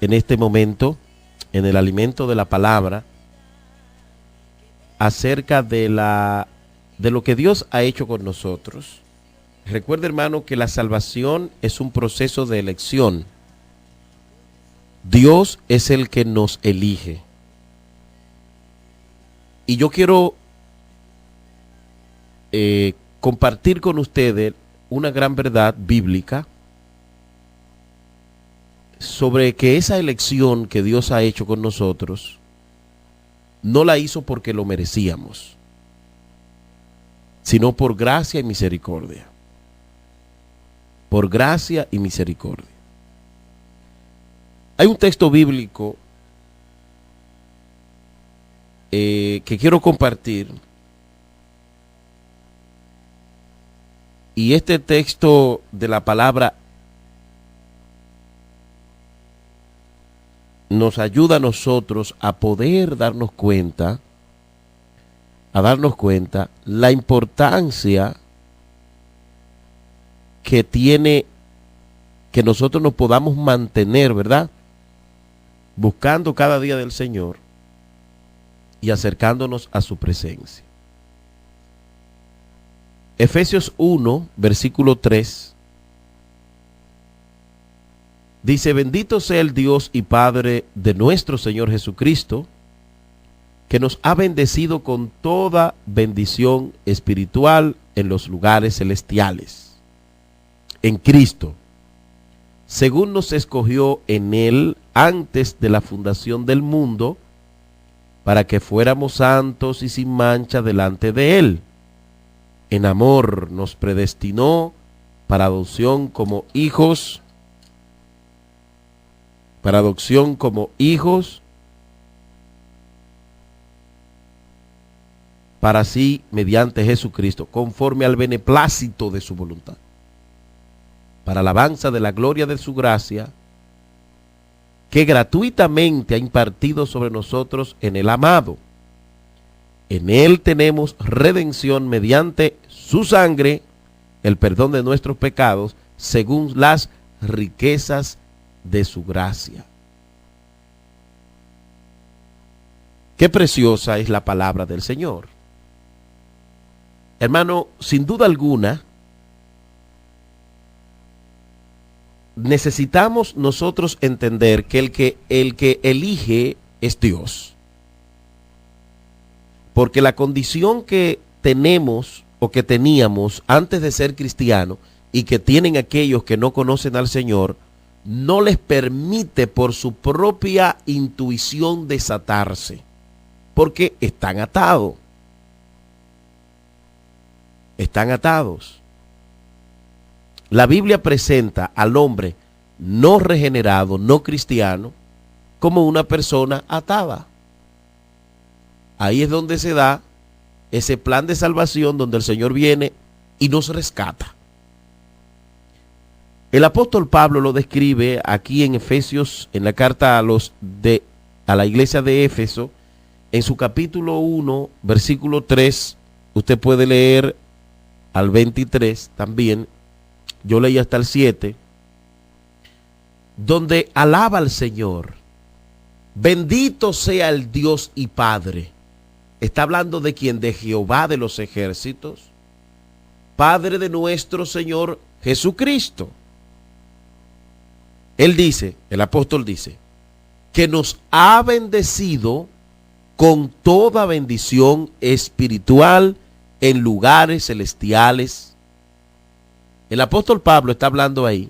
en este momento, en el alimento de la palabra, acerca de lo que Dios ha hecho con nosotros. Recuerda, hermano, que la salvación es un proceso de elección. Dios es el que nos elige. Y yo quiero compartir con ustedes una gran verdad bíblica sobre que esa elección que Dios ha hecho con nosotros no la hizo porque lo merecíamos, sino por gracia y misericordia. Por gracia y misericordia. Hay un texto bíblico que quiero compartir. Y este texto de la palabra nos ayuda a nosotros a poder darnos cuenta la importancia que tiene que nosotros nos podamos mantener, ¿verdad? Buscando cada día del Señor y acercándonos a su presencia. Efesios 1, versículo 3, dice: bendito sea el Dios y Padre de nuestro Señor Jesucristo, que nos ha bendecido con toda bendición espiritual en los lugares celestiales, en Cristo, según nos escogió en Él antes de la fundación del mundo, para que fuéramos santos y sin mancha delante de Él. En amor nos predestinó para adopción como hijos, para sí, mediante Jesucristo, conforme al beneplácito de su voluntad, para alabanza de la gloria de su gracia, que gratuitamente ha impartido sobre nosotros en el amado. En Él tenemos redención mediante su sangre, el perdón de nuestros pecados, según las riquezas de su gracia. Qué preciosa es la palabra del Señor. Hermano, sin duda alguna, necesitamos nosotros entender que el que elige es Dios. Porque la condición que tenemos o que teníamos antes de ser cristianos y que tienen aquellos que no conocen al Señor, no les permite por su propia intuición desatarse, porque están atados. Están atados. La Biblia presenta al hombre no regenerado, no cristiano, como una persona atada. Ahí es donde se da ese plan de salvación donde el Señor viene y nos rescata. El apóstol Pablo lo describe aquí en Efesios, en la carta a la iglesia de Éfeso, en su capítulo 1, versículo 3. Usted puede leer al 23 también. Yo leí hasta el 7, donde alaba al Señor. Bendito sea el Dios y Padre. Está hablando de quién, de Jehová de los ejércitos, Padre de nuestro Señor Jesucristo. Él dice, el apóstol dice, que nos ha bendecido con toda bendición espiritual en lugares celestiales. El apóstol Pablo está hablando ahí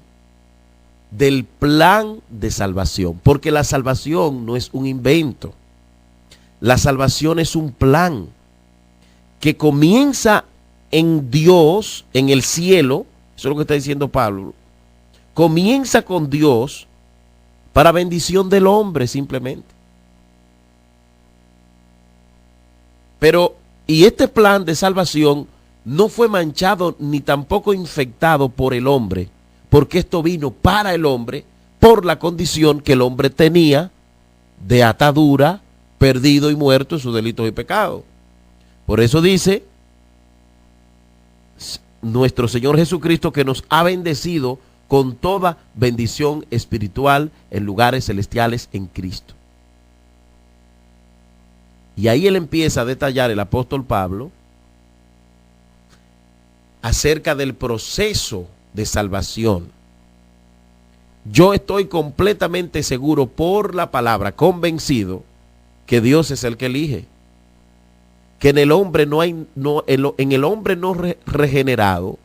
del plan de salvación, porque la salvación no es un invento. La salvación es un plan que comienza en Dios, en el cielo. Eso es lo que está diciendo Pablo. Comienza con Dios para bendición del hombre simplemente. Pero, y este plan de salvación no fue manchado ni tampoco infectado por el hombre, porque esto vino para el hombre por la condición que el hombre tenía de atadura, perdido y muerto en sus delitos y pecados. Por eso dice nuestro Señor Jesucristo que nos ha bendecido con toda bendición espiritual en lugares celestiales en Cristo. Y ahí él empieza a detallar, el apóstol Pablo, acerca del proceso de salvación. Yo estoy completamente seguro por la palabra, convencido, que Dios es el que elige. Que en el hombre en el hombre no regenerado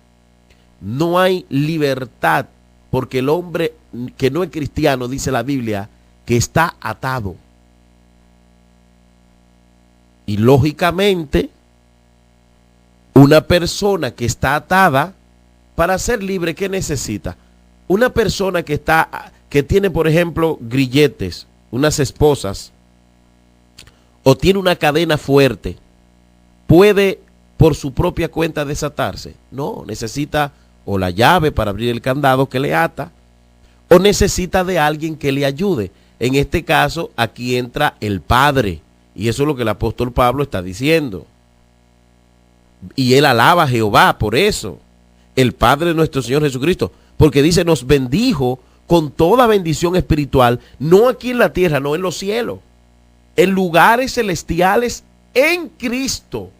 no hay libertad, porque el hombre que no es cristiano, dice la Biblia, que está atado. Y lógicamente, una persona que está atada, para ser libre, ¿qué necesita? Una persona que tiene, por ejemplo, grilletes, unas esposas, o tiene una cadena fuerte, ¿puede por su propia cuenta desatarse? No, necesita o la llave para abrir el candado que le ata, o necesita de alguien que le ayude. En este caso, aquí entra el Padre, y eso es lo que el apóstol Pablo está diciendo. Y él alaba a Jehová por eso, el Padre de nuestro Señor Jesucristo, porque dice, nos bendijo con toda bendición espiritual, no aquí en la tierra, no en los cielos, en lugares celestiales en Cristo.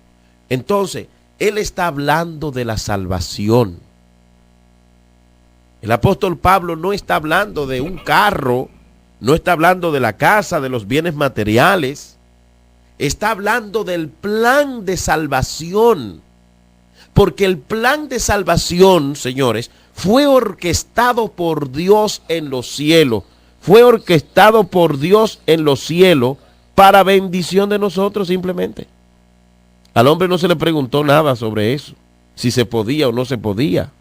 Entonces, él está hablando de la salvación. El apóstol Pablo no está hablando de un carro, no está hablando de la casa, de los bienes materiales. Está hablando del plan de salvación. Porque el plan de salvación, señores, fue orquestado por Dios en los cielos. Fue orquestado por Dios en los cielos para bendición de nosotros simplemente. Al hombre no se le preguntó nada sobre eso, si se podía o no se podía.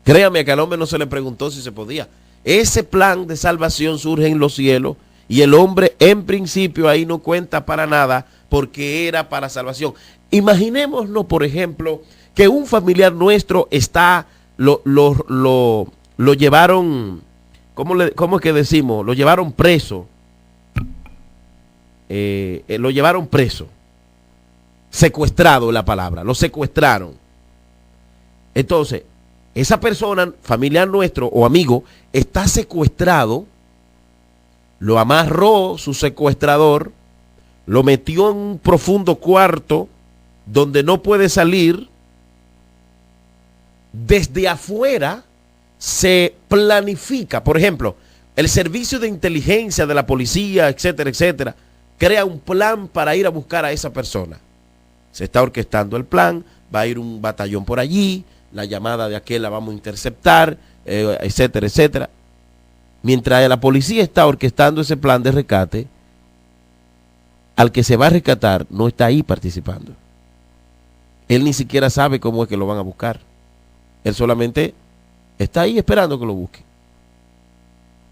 Créame que al hombre no se le preguntó si se podía. Ese plan de salvación surge en los cielos y el hombre en principio ahí no cuenta para nada porque era para salvación. Imaginémonos, por ejemplo, que un familiar nuestro lo llevaron, ¿cómo es que decimos? Lo llevaron preso. Lo llevaron preso. Secuestrado es la palabra, lo secuestraron. Entonces, esa persona, familiar nuestro o amigo, está secuestrado, lo amarró su secuestrador, lo metió en un profundo cuarto donde no puede salir. Desde afuera se planifica, por ejemplo, el servicio de inteligencia de la policía, etcétera, etcétera, crea un plan para ir a buscar a esa persona. Se está orquestando el plan, va a ir un batallón por allí, la llamada de aquel la vamos a interceptar, etcétera, etcétera. Mientras la policía está orquestando ese plan de rescate, al que se va a rescatar no está ahí participando. Él ni siquiera sabe cómo es que lo van a buscar. Él solamente está ahí esperando que lo busquen.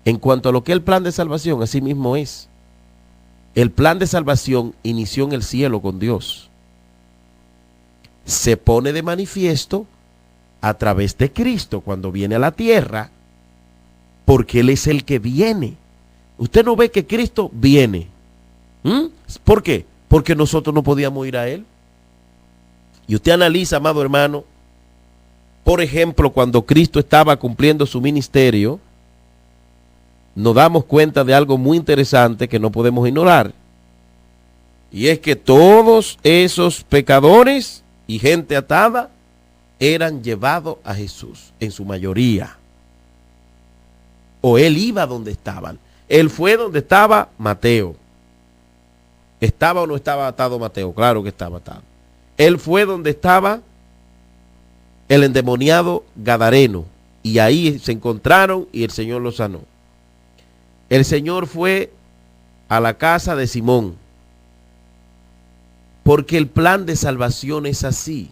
En cuanto a lo que es el plan de salvación, así mismo es. El plan de salvación inició en el cielo con Dios. Se pone de manifiesto a través de Cristo cuando viene a la tierra, porque Él es el que viene. Usted no ve que Cristo viene. ¿Por qué? Porque nosotros no podíamos ir a Él. Y usted analiza, amado hermano, por ejemplo, cuando Cristo estaba cumpliendo su ministerio, nos damos cuenta de algo muy interesante que no podemos ignorar. Y es que todos esos pecadores y gente atada eran llevados a Jesús, en su mayoría. O Él iba donde estaban. Él fue donde estaba Mateo. ¿Estaba o no estaba atado Mateo? Claro que estaba atado. Él fue donde estaba el endemoniado Gadareno. Y ahí se encontraron y el Señor lo sanó. El Señor fue a la casa de Simón. Porque el plan de salvación es así.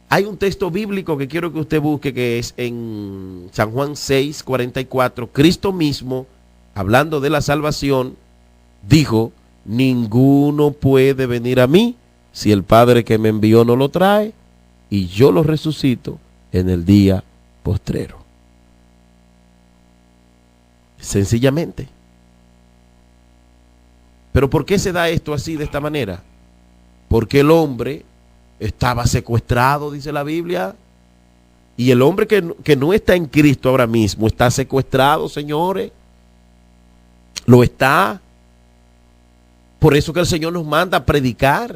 Hay un texto bíblico que quiero que usted busque, que es en San Juan 6:44. Cristo mismo, hablando de la salvación, dijo: ninguno puede venir a mí si el Padre que me envió no lo trae, y yo lo resucito en el día postrero. Sencillamente. ¿Pero por qué se da esto así, de esta manera? Porque el hombre estaba secuestrado, dice la Biblia. Y el hombre que no está en Cristo ahora mismo está secuestrado, señores. Lo está. Por eso que el Señor nos manda a predicar.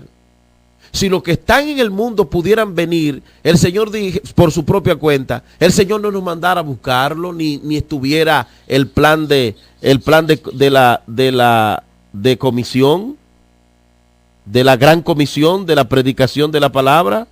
Si los que están en el mundo pudieran venir, el Señor dije, por su propia cuenta, el Señor no nos mandara a buscarlo, ni estuviera el plan de comisión, de la gran comisión de la predicación de la palabra.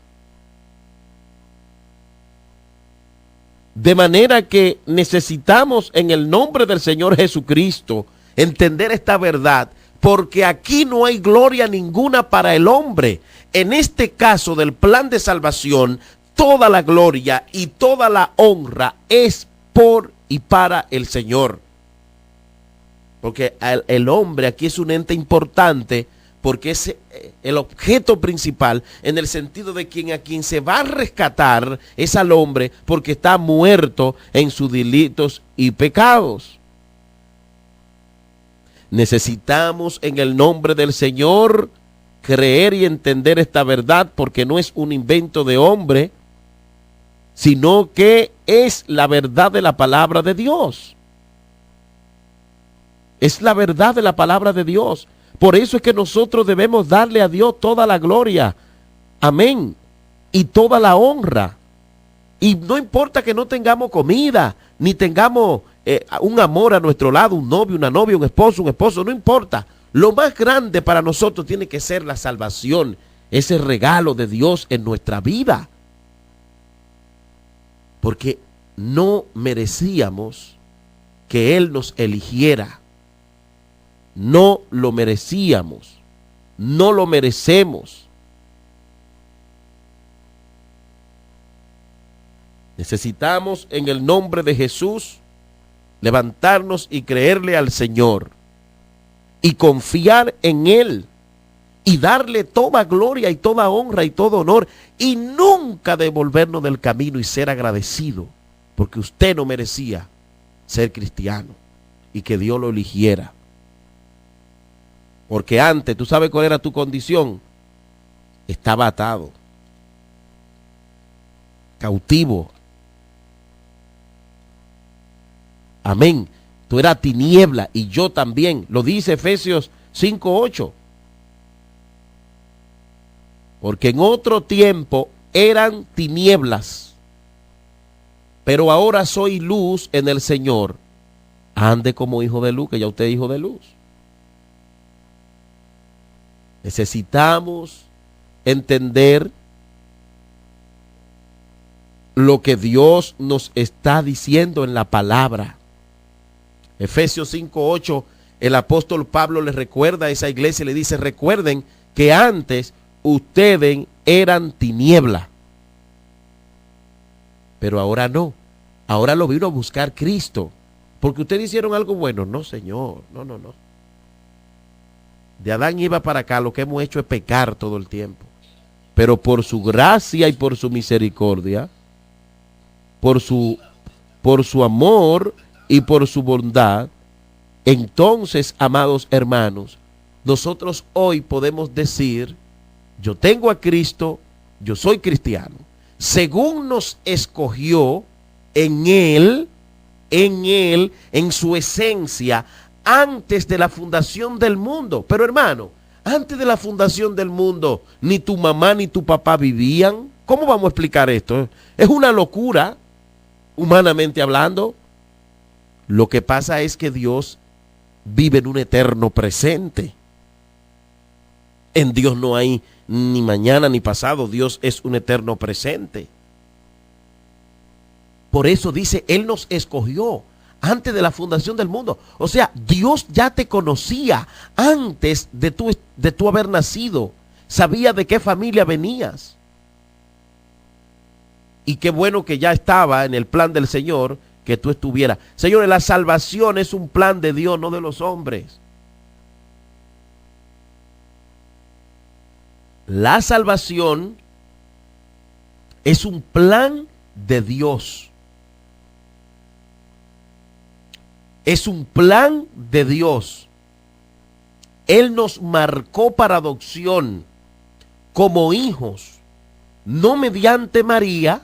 De manera que necesitamos en el nombre del Señor Jesucristo entender esta verdad, porque aquí no hay gloria ninguna para el hombre. En este caso del plan de salvación, toda la gloria y toda la honra es por y para el Señor. Porque el hombre aquí es un ente importante, porque es el objeto principal, en el sentido de a quien se va a rescatar es al hombre, porque está muerto en sus delitos y pecados. Necesitamos en el nombre del Señor creer y entender esta verdad, porque no es un invento de hombre, sino que es la verdad de la palabra de Dios. Es la verdad de la palabra de Dios. Por eso es que nosotros debemos darle a Dios toda la gloria. Amén. Y toda la honra. Y no importa que no tengamos comida, ni tengamos un amor a nuestro lado, un novio, una novia, un esposo, no importa. Lo más grande para nosotros tiene que ser la salvación, ese regalo de Dios en nuestra vida. Porque no merecíamos que Él nos eligiera. No lo merecíamos, no lo merecemos. Necesitamos en el nombre de Jesús levantarnos y creerle al Señor y confiar en Él y darle toda gloria y toda honra y todo honor y nunca devolvernos del camino y ser agradecido, porque usted no merecía ser cristiano y que Dios lo eligiera. Porque antes, ¿tú sabes cuál era tu condición? Estaba atado, cautivo. Amén. Tú eras tiniebla y yo también. Lo dice Efesios 5:8. Porque en otro tiempo eran tinieblas, pero ahora soy luz en el Señor. Ande como hijo de luz, que ya usted es hijo de luz. Necesitamos entender lo que Dios nos está diciendo en la palabra. Efesios 5:8, el apóstol Pablo le recuerda a esa iglesia y le dice: recuerden que antes ustedes eran tiniebla, pero ahora no. Ahora lo vino a buscar Cristo. Porque ustedes hicieron algo bueno. No, Señor, no. De Adán y Eva para acá lo que hemos hecho es pecar todo el tiempo. Pero por su gracia y por su misericordia, por su amor y por su bondad, entonces, amados hermanos, nosotros hoy podemos decir: yo tengo a Cristo, yo soy cristiano, según nos escogió en Él, en su esencia, antes de la fundación del mundo. Pero hermano, antes de la fundación del mundo, ni tu mamá ni tu papá vivían. ¿Cómo vamos a explicar esto? Es una locura, humanamente hablando. Lo que pasa es que Dios vive en un eterno presente. En Dios no hay ni mañana ni pasado. Dios es un eterno presente. Por eso dice, Él nos escogió antes de la fundación del mundo. O sea, Dios ya te conocía antes de tú haber nacido. Sabía de qué familia venías. Y qué bueno que ya estaba en el plan del Señor que tú estuvieras. Señores, la salvación es un plan de Dios, no de los hombres. La salvación es un plan de Dios. Es un plan de Dios. Él nos marcó para adopción como hijos, no mediante María,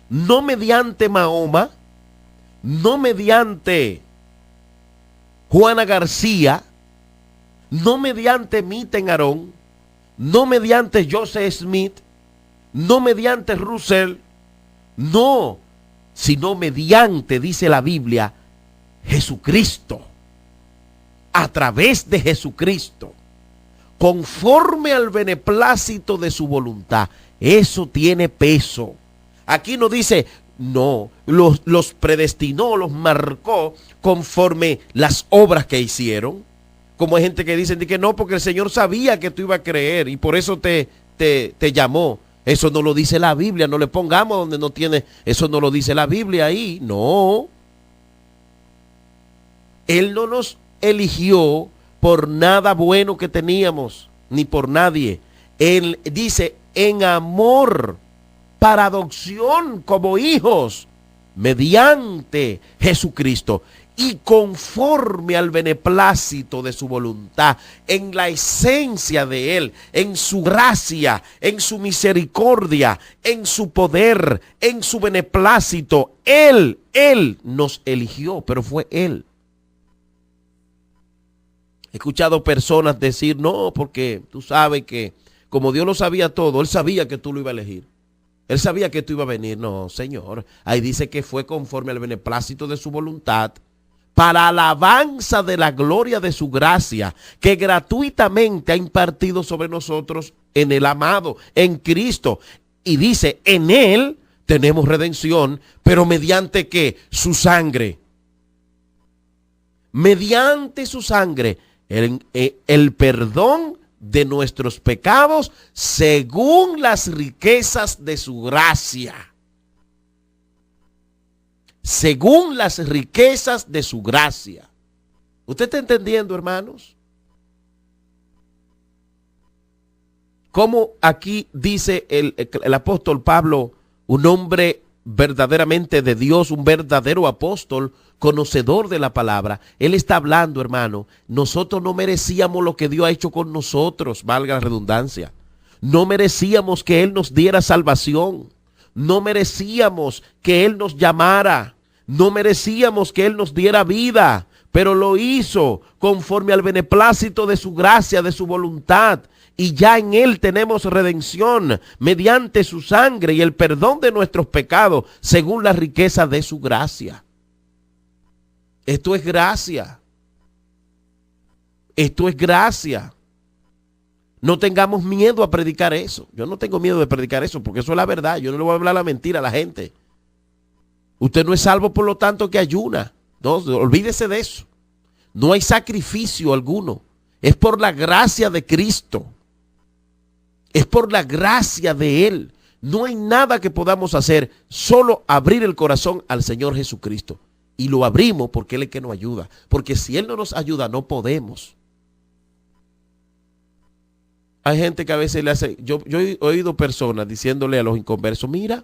no mediante Mahoma, no mediante Juana García, no mediante Mitten Aarón, no mediante Joseph Smith, no mediante Russell, no, sino mediante, dice la Biblia, Jesucristo, a través de Jesucristo, conforme al beneplácito de su voluntad. Eso tiene peso. Aquí no dice, no, los predestinó, los marcó conforme las obras que hicieron. Como hay gente que dice que no, porque el Señor sabía que tú ibas a creer y por eso te llamó. Eso no lo dice la Biblia, no le pongamos donde no tiene, eso no lo dice la Biblia ahí, no. Él no nos eligió por nada bueno que teníamos, ni por nadie. Él dice, en amor, para adopción como hijos, mediante Jesucristo, y conforme al beneplácito de su voluntad, en la esencia de Él, en su gracia, en su misericordia, en su poder, en su beneplácito. Él nos eligió, pero fue Él. He escuchado personas decir, no, porque tú sabes que como Dios lo sabía todo, Él sabía que tú lo ibas a elegir. Él sabía que tú ibas a venir. No, Señor. Ahí dice que fue conforme al beneplácito de su voluntad, para alabanza de la gloria de su gracia, que gratuitamente ha impartido sobre nosotros en el amado, en Cristo. Y dice, en Él tenemos redención, pero mediante ¿qué? Su sangre. Mediante su sangre, el perdón de nuestros pecados según las riquezas de su gracia. Según las riquezas de su gracia. ¿Usted está entendiendo, hermanos? Como aquí dice el apóstol Pablo, un hombre verdaderamente de Dios, un verdadero apóstol, conocedor de la palabra. Él está hablando, hermano, nosotros no merecíamos lo que Dios ha hecho con nosotros, valga la redundancia. No merecíamos que Él nos diera salvación. No merecíamos que Él nos llamara. No merecíamos que Él nos diera vida, pero lo hizo conforme al beneplácito de su gracia, de su voluntad. Y ya en Él tenemos redención mediante su sangre y el perdón de nuestros pecados según la riqueza de su gracia. Esto es gracia. Esto es gracia. No tengamos miedo a predicar eso. Yo no tengo miedo de predicar eso porque eso es la verdad. Yo no le voy a hablar la mentira a la gente. Usted no es salvo por lo tanto que ayuna. No, olvídese de eso. No hay sacrificio alguno. Es por la gracia de Cristo. Es por la gracia de Él. No hay nada que podamos hacer, solo abrir el corazón al Señor Jesucristo. Y lo abrimos porque Él es el que nos ayuda. Porque si Él no nos ayuda, no podemos. Hay gente que a veces le hace, yo he oído personas diciéndole a los inconversos, mira,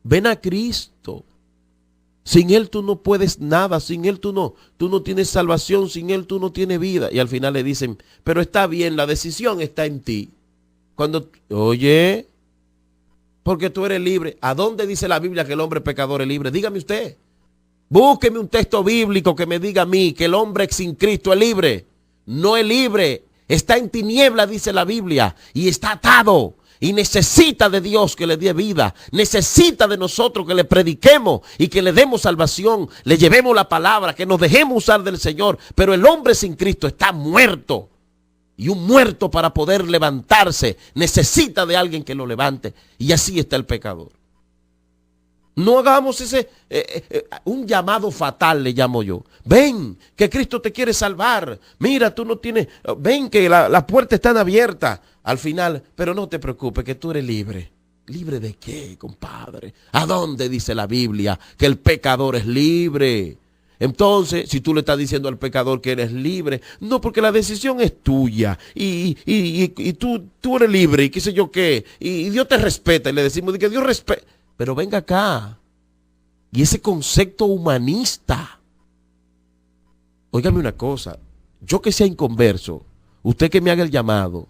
ven a Cristo. Sin Él tú no puedes nada, sin Él tú no tienes salvación, sin Él tú no tienes vida. Y al final le dicen, pero está bien, la decisión está en ti. Cuando, oye, porque tú eres libre. ¿A dónde dice la Biblia que el hombre pecador es libre? Dígame usted. Búsqueme un texto bíblico que me diga a mí que el hombre sin Cristo es libre. No es libre. Está en tiniebla, dice la Biblia, y está atado. Y necesita de Dios que le dé vida. Necesita de nosotros que le prediquemos y que le demos salvación. Le llevemos la palabra, que nos dejemos usar del Señor. Pero el hombre sin Cristo está muerto. Y un muerto para poder levantarse necesita de alguien que lo levante. Y así está el pecador. No hagamos un llamado fatal, le llamo yo. Ven, que Cristo te quiere salvar. Mira, tú no tienes, ven que las puertas están abiertas al final, pero no te preocupes, que tú eres libre. ¿Libre de qué, compadre? ¿A dónde dice la Biblia que el pecador es libre? Entonces, si tú le estás diciendo al pecador que eres libre, no, porque la decisión es tuya y tú eres libre y qué sé yo qué, y Dios te respeta y le decimos que Dios respeta. Pero venga acá. Y ese concepto humanista. Óigame una cosa. Yo que sea inconverso, usted que me haga el llamado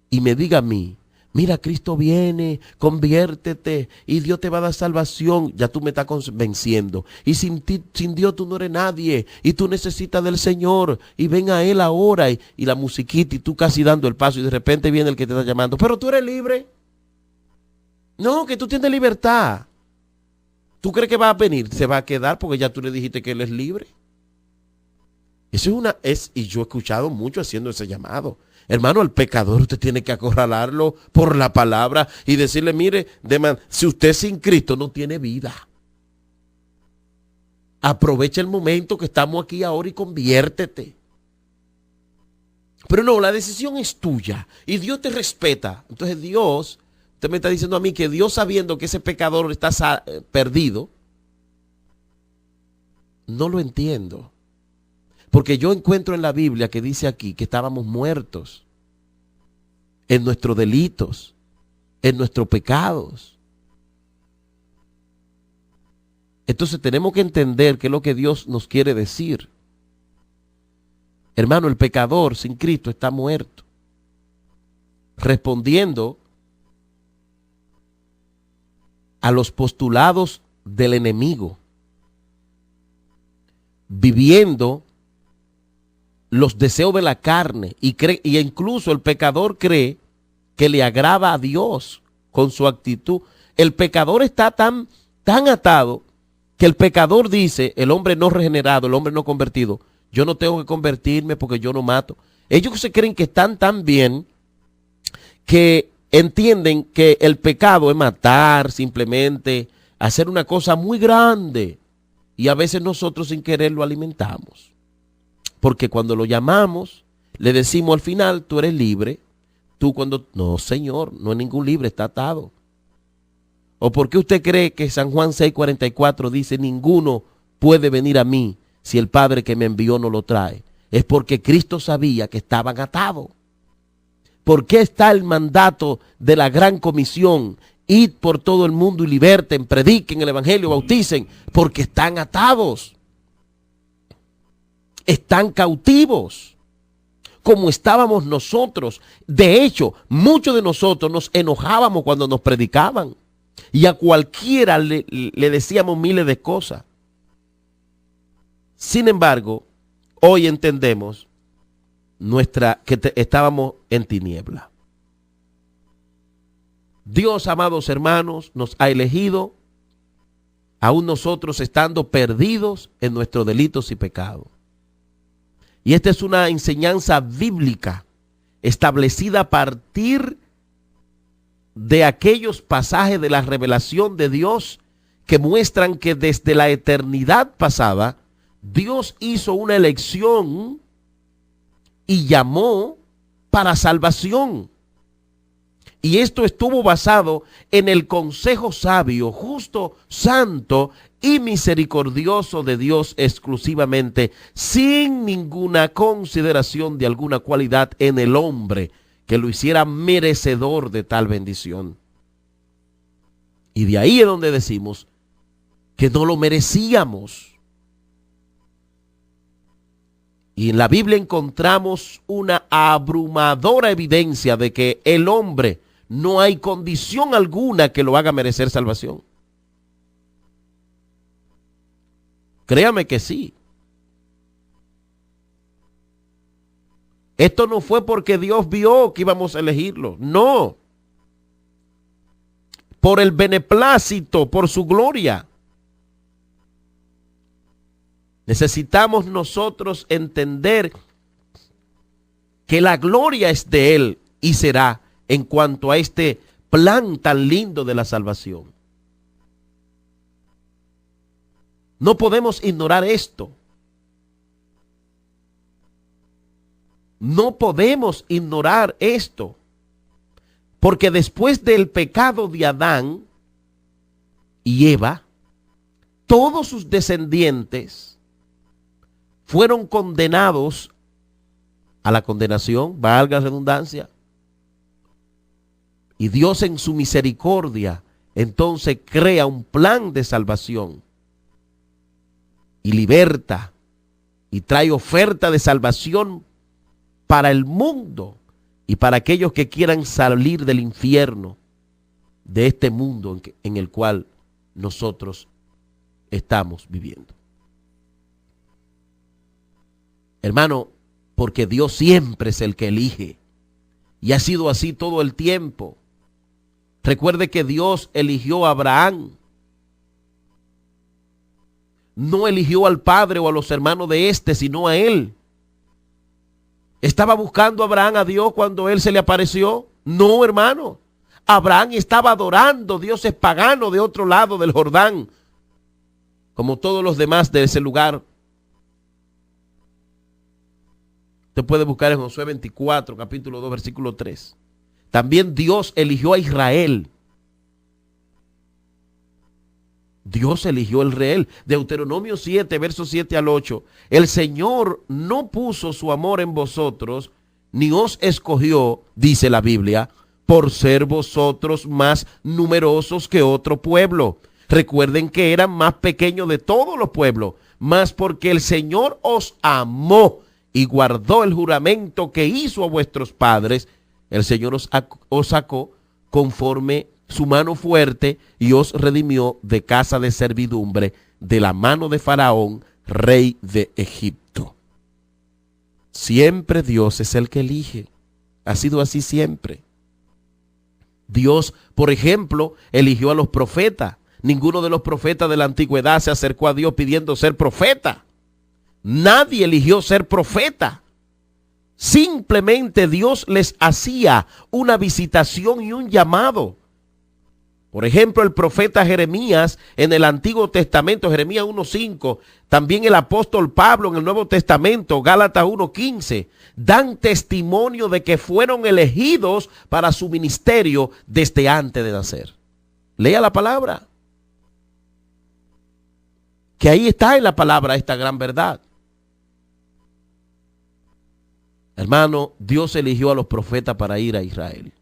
y me diga a mí, Mira, Cristo viene, conviértete y Dios te va a dar salvación. Ya tú me estás convenciendo. Y sin Dios tú no eres nadie. Y tú necesitas del Señor. Y ven a Él ahora. Y la musiquita y tú casi dando el paso. Y de repente viene el que te está llamando. Pero tú eres libre. No, que tú tienes libertad. ¿Tú crees que va a venir? Se va a quedar porque ya tú le dijiste que Él es libre. Eso y yo he escuchado mucho haciendo ese llamado. Hermano, al pecador usted tiene que acorralarlo por la palabra y decirle, mire, si usted sin Cristo no tiene vida. Aprovecha el momento que estamos aquí ahora y conviértete. Pero no, la decisión es tuya y Dios te respeta. Entonces Dios, usted me está diciendo a mí que Dios, sabiendo que ese pecador está perdido, no lo entiendo. Porque yo encuentro en la Biblia que dice aquí que estábamos muertos en nuestros delitos, en nuestros pecados. Entonces tenemos que entender qué es lo que Dios nos quiere decir. Hermano, el pecador sin Cristo está muerto, respondiendo a los postulados del enemigo, viviendo los deseos de la carne y incluso el pecador cree que le agrada a Dios con su actitud. El pecador está tan atado que el pecador dice, el hombre no regenerado, el hombre no convertido, yo no tengo que convertirme porque yo no mato. Ellos se creen que están tan bien que entienden que el pecado es matar, simplemente hacer una cosa muy grande, y a veces nosotros sin querer lo alimentamos. Porque cuando lo llamamos, le decimos al final, tú eres libre. Tú cuando, no señor, no es ningún libre, está atado. ¿O por qué usted cree que San Juan 6:44 dice, ninguno puede venir a mí si el Padre que me envió no lo trae? Es porque Cristo sabía que estaban atados. ¿Por qué está el mandato de la gran comisión? Id por todo el mundo y liberten, prediquen el evangelio, bauticen, porque están atados. Están cautivos, como estábamos nosotros. De hecho, muchos de nosotros nos enojábamos cuando nos predicaban y a cualquiera le decíamos miles de cosas. Sin embargo, hoy entendemos estábamos en tiniebla. Dios, amados hermanos, nos ha elegido, aún nosotros estando perdidos en nuestros delitos y pecados. Y esta es una enseñanza bíblica establecida a partir de aquellos pasajes de la revelación de Dios que muestran que desde la eternidad pasada Dios hizo una elección y llamó para salvación. Y esto estuvo basado en el consejo sabio, justo, santo y misericordioso de Dios exclusivamente, sin ninguna consideración de alguna cualidad en el hombre que lo hiciera merecedor de tal bendición. Y de ahí es donde decimos que no lo merecíamos. Y en la Biblia encontramos una abrumadora evidencia de que el hombre no hay condición alguna que lo haga merecer salvación. Créame que sí. Esto no fue porque Dios vio que íbamos a elegirlo. No. Por el beneplácito, por su gloria. Necesitamos nosotros entender que la gloria es de Él y será en cuanto a este plan tan lindo de la salvación. No podemos ignorar esto. No podemos ignorar esto. Porque después del pecado de Adán y Eva, todos sus descendientes fueron condenados a la condenación, valga la redundancia. Y Dios en su misericordia entonces crea un plan de salvación y liberta y trae oferta de salvación para el mundo y para aquellos que quieran salir del infierno, de este mundo en el cual nosotros estamos viviendo. Hermano, porque Dios siempre es el que elige y ha sido así todo el tiempo. Recuerde que Dios eligió a Abraham. No eligió al padre o a los hermanos de este, sino a él. ¿Estaba buscando a Abraham a Dios cuando él se le apareció? No, hermano. Abraham estaba adorando dioses paganos de otro lado del Jordán, como todos los demás de ese lugar. Usted puede buscar en Josué 24, capítulo 2, versículo 3. También Dios eligió a Israel. Dios eligió a Israel. Deuteronomio 7, versos 7 al 8. El Señor no puso su amor en vosotros, ni os escogió, dice la Biblia, por ser vosotros más numerosos que otro pueblo. Recuerden que eran más pequeños de todos los pueblos, mas porque el Señor os amó y guardó el juramento que hizo a vuestros padres, el Señor os sacó conforme su mano fuerte y os redimió de casa de servidumbre, de la mano de Faraón, rey de Egipto. Siempre Dios es el que elige. Ha sido así siempre. Dios, por ejemplo, eligió a los profetas. Ninguno de los profetas de la antigüedad se acercó a Dios pidiendo ser profeta. Nadie eligió ser profeta. Simplemente Dios les hacía una visitación y un llamado. Por ejemplo, el profeta Jeremías en el Antiguo Testamento, Jeremías 1:5, también el apóstol Pablo en el Nuevo Testamento, Gálatas 1:15, dan testimonio de que fueron elegidos para su ministerio desde antes de nacer. Lea la palabra. Que ahí está en la palabra esta gran verdad. Hermano, Dios eligió a los profetas para ir a Israel.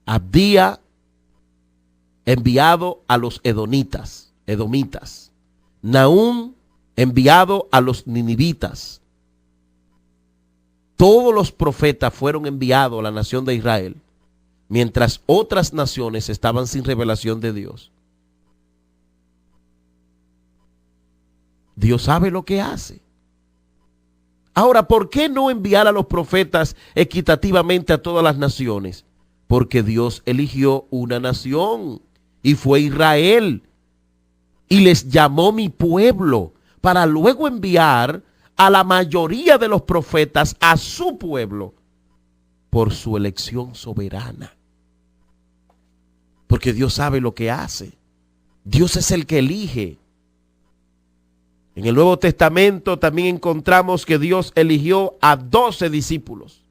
Abdía enviado a los edomitas. Nahum enviado a los ninivitas. Todos los profetas fueron enviados a la nación de Israel, mientras otras naciones estaban sin revelación de Dios. Dios sabe lo que hace. Ahora, ¿por qué no enviar a los profetas equitativamente a todas las naciones? Porque Dios eligió una nación y fue Israel y les llamó mi pueblo para luego enviar a la mayoría de los profetas a su pueblo por su elección soberana. Porque Dios sabe lo que hace. Dios es el que elige. En el Nuevo Testamento también encontramos que Dios eligió a 12 discípulos.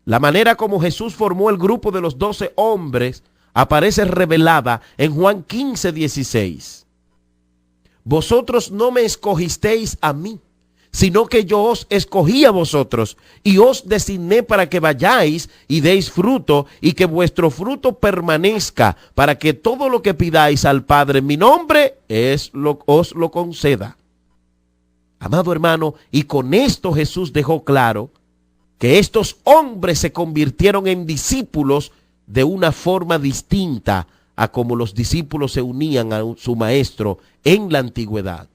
La manera como Jesús formó el grupo de los 12 hombres aparece revelada en Juan 15:16. Vosotros no me escogisteis a mí, sino que yo os escogí a vosotros y os designé para que vayáis y deis fruto y que vuestro fruto permanezca, para que todo lo que pidáis al Padre en mi nombre os lo conceda. Amado hermano, y con esto Jesús dejó claro que estos hombres se convirtieron en discípulos de una forma distinta a como los discípulos se unían a su maestro en la antigüedad.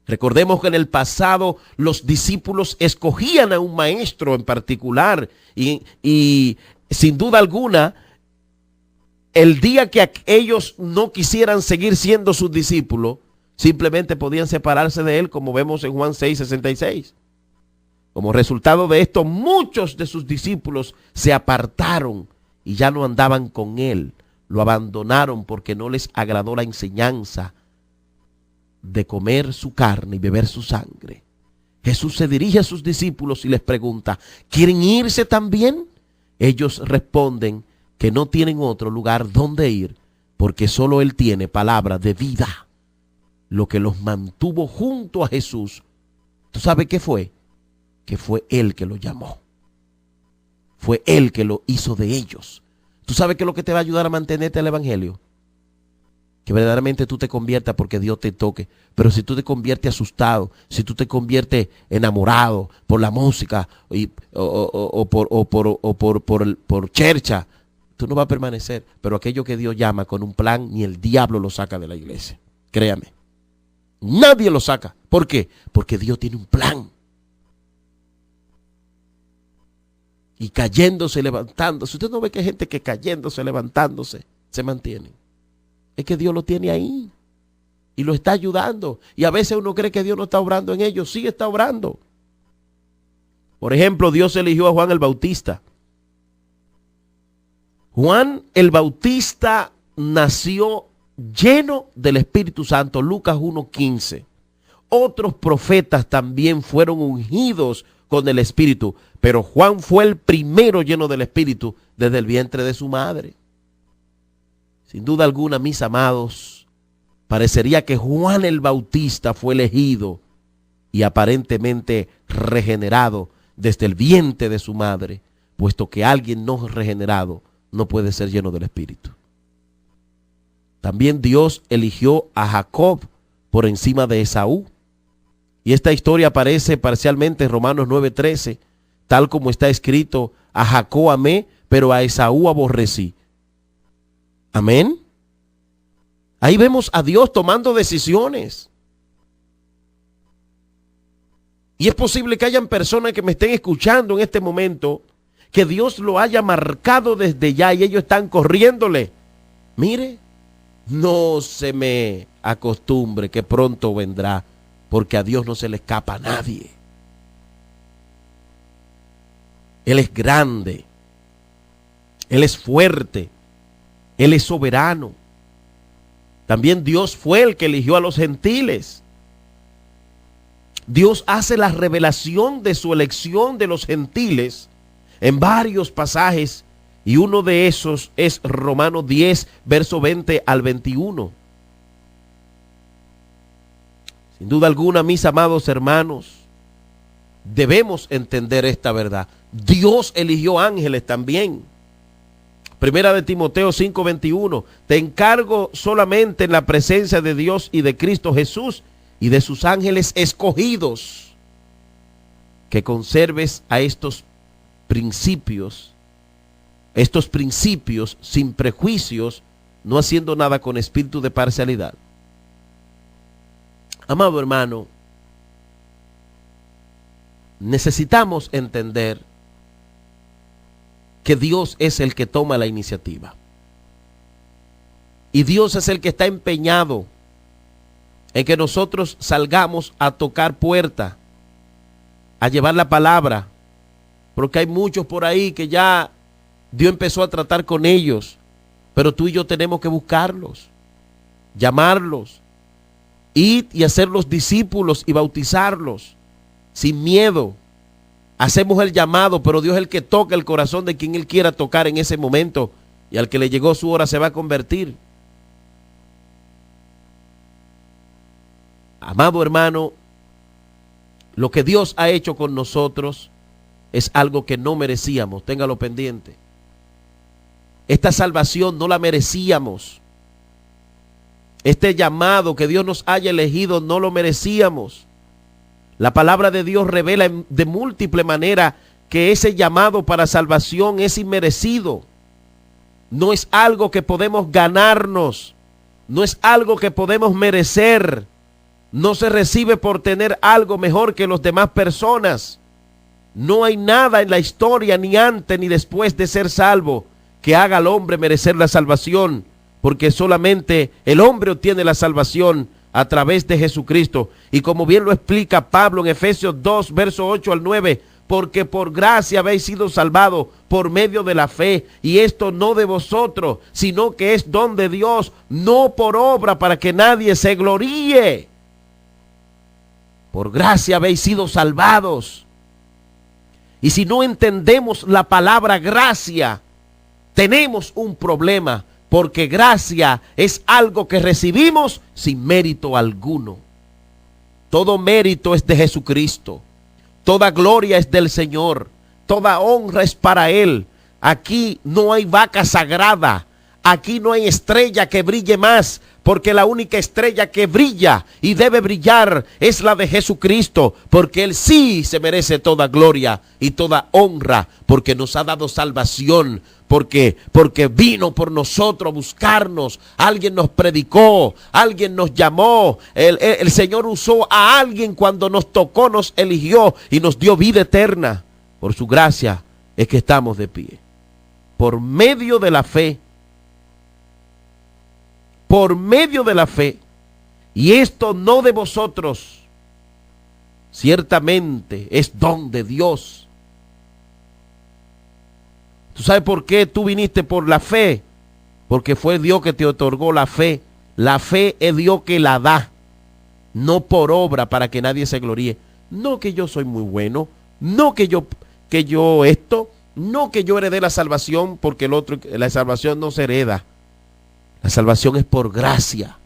Recordemos que en el pasado los discípulos escogían a un maestro en particular y sin duda alguna, el día que ellos no quisieran seguir siendo sus discípulos, simplemente podían separarse de él, como vemos en Juan 6:66. Como resultado de esto, muchos de sus discípulos se apartaron y ya no andaban con él. Lo abandonaron porque no les agradó la enseñanza de comer su carne y beber su sangre. Jesús se dirige a sus discípulos y les pregunta, ¿quieren irse también? Ellos responden que no tienen otro lugar donde ir, porque solo Él tiene palabra de vida. Lo que los mantuvo junto a Jesús, ¿tú sabes qué fue? Que fue Él que lo llamó. Fue Él que lo hizo de ellos. ¿Tú sabes qué es lo que te va a ayudar a mantenerte el evangelio? que verdaderamente tú te conviertas porque Dios te toque. Pero si tú te conviertes asustado, si tú te conviertes enamorado por la música por chercha, tú no vas a permanecer. Pero aquello que Dios llama con un plan, ni el diablo lo saca de la iglesia. Créame. Nadie lo saca. ¿Por qué? Porque Dios tiene un plan. Y cayéndose, levantándose. Usted no ve que hay gente que cayéndose, levantándose, se mantienen. Es que Dios lo tiene ahí. Y lo está ayudando. Y a veces uno cree que Dios no está obrando en ellos. Sí está obrando. Por ejemplo, Dios eligió a Juan el Bautista. Juan el Bautista nació lleno del Espíritu Santo. Lucas 1:15. Otros profetas también fueron ungidos con el Espíritu. Pero Juan fue el primero lleno del Espíritu desde el vientre de su madre. Sin duda alguna, mis amados, parecería que Juan el Bautista fue elegido y aparentemente regenerado desde el vientre de su madre, puesto que alguien no regenerado no puede ser lleno del Espíritu. También Dios eligió a Jacob por encima de Esaú. Y esta historia aparece parcialmente en Romanos 9:13, tal como está escrito: a Jacob amé, pero a Esaú aborrecí. Amén. Ahí vemos a Dios tomando decisiones. Y es posible que hayan personas que me estén escuchando en este momento, que Dios lo haya marcado desde ya y ellos están corriéndole. Mire, no se me acostumbre que pronto vendrá, porque a Dios no se le escapa a nadie. Él es grande, Él es fuerte, Él es soberano. También Dios fue el que eligió a los gentiles. Dios hace la revelación de su elección de los gentiles en varios pasajes, y uno de esos es Romanos 10, verso 20 al 21. Sin duda alguna, mis amados hermanos, debemos entender esta verdad. Dios eligió ángeles también. Primera de Timoteo 5:21. Te encargo solamente en la presencia de Dios y de Cristo Jesús y de sus ángeles escogidos, que conserves a estos principios sin prejuicios, no haciendo nada con espíritu de parcialidad. Amado hermano, necesitamos entender que Dios es el que toma la iniciativa. Y Dios es el que está empeñado en que nosotros salgamos a tocar puerta, a llevar la palabra, porque hay muchos por ahí que ya Dios empezó a tratar con ellos, pero tú y yo tenemos que buscarlos, llamarlos, ir y hacerlos discípulos y bautizarlos sin miedo. Hacemos el llamado, pero Dios es el que toca el corazón de quien Él quiera tocar en ese momento, y al que le llegó su hora se va a convertir. Amado hermano, lo que Dios ha hecho con nosotros es algo que no merecíamos, téngalo pendiente. Esta salvación no la merecíamos. Este llamado que Dios nos haya elegido no lo merecíamos. La palabra de Dios revela de múltiple manera que ese llamado para salvación es inmerecido. No es algo que podemos ganarnos, no es algo que podemos merecer. No se recibe por tener algo mejor que las demás personas. No hay nada en la historia, ni antes ni después de ser salvo, que haga al hombre merecer la salvación, porque solamente el hombre obtiene la salvación a través de Jesucristo. Y como bien lo explica Pablo en Efesios 2, verso 8 al 9, porque por gracia habéis sido salvados por medio de la fe, y esto no de vosotros, sino que es don de Dios, no por obra, para que nadie se gloríe. Por gracia habéis sido salvados. Y si no entendemos la palabra gracia, tenemos un problema, porque gracia es algo que recibimos sin mérito alguno. Todo mérito es de Jesucristo. Toda gloria es del Señor. Toda honra es para Él. Aquí no hay vaca sagrada. Aquí no hay estrella que brille más, porque la única estrella que brilla y debe brillar es la de Jesucristo, porque Él sí se merece toda gloria y toda honra, porque nos ha dado salvación, porque vino por nosotros a buscarnos, alguien nos predicó, alguien nos llamó, el Señor usó a alguien cuando nos tocó, nos eligió y nos dio vida eterna. Por su gracia es que estamos de pie, por medio de la fe. Por medio de la fe, y esto no de vosotros, ciertamente es don de Dios. ¿Tú sabes por qué tú viniste por la fe? Porque fue Dios que te otorgó la fe. La fe es Dios que la da, no por obra para que nadie se gloríe. No que yo soy muy bueno, no que yo esto, no que yo heredé la salvación, porque la salvación no se hereda. La salvación es por gracia,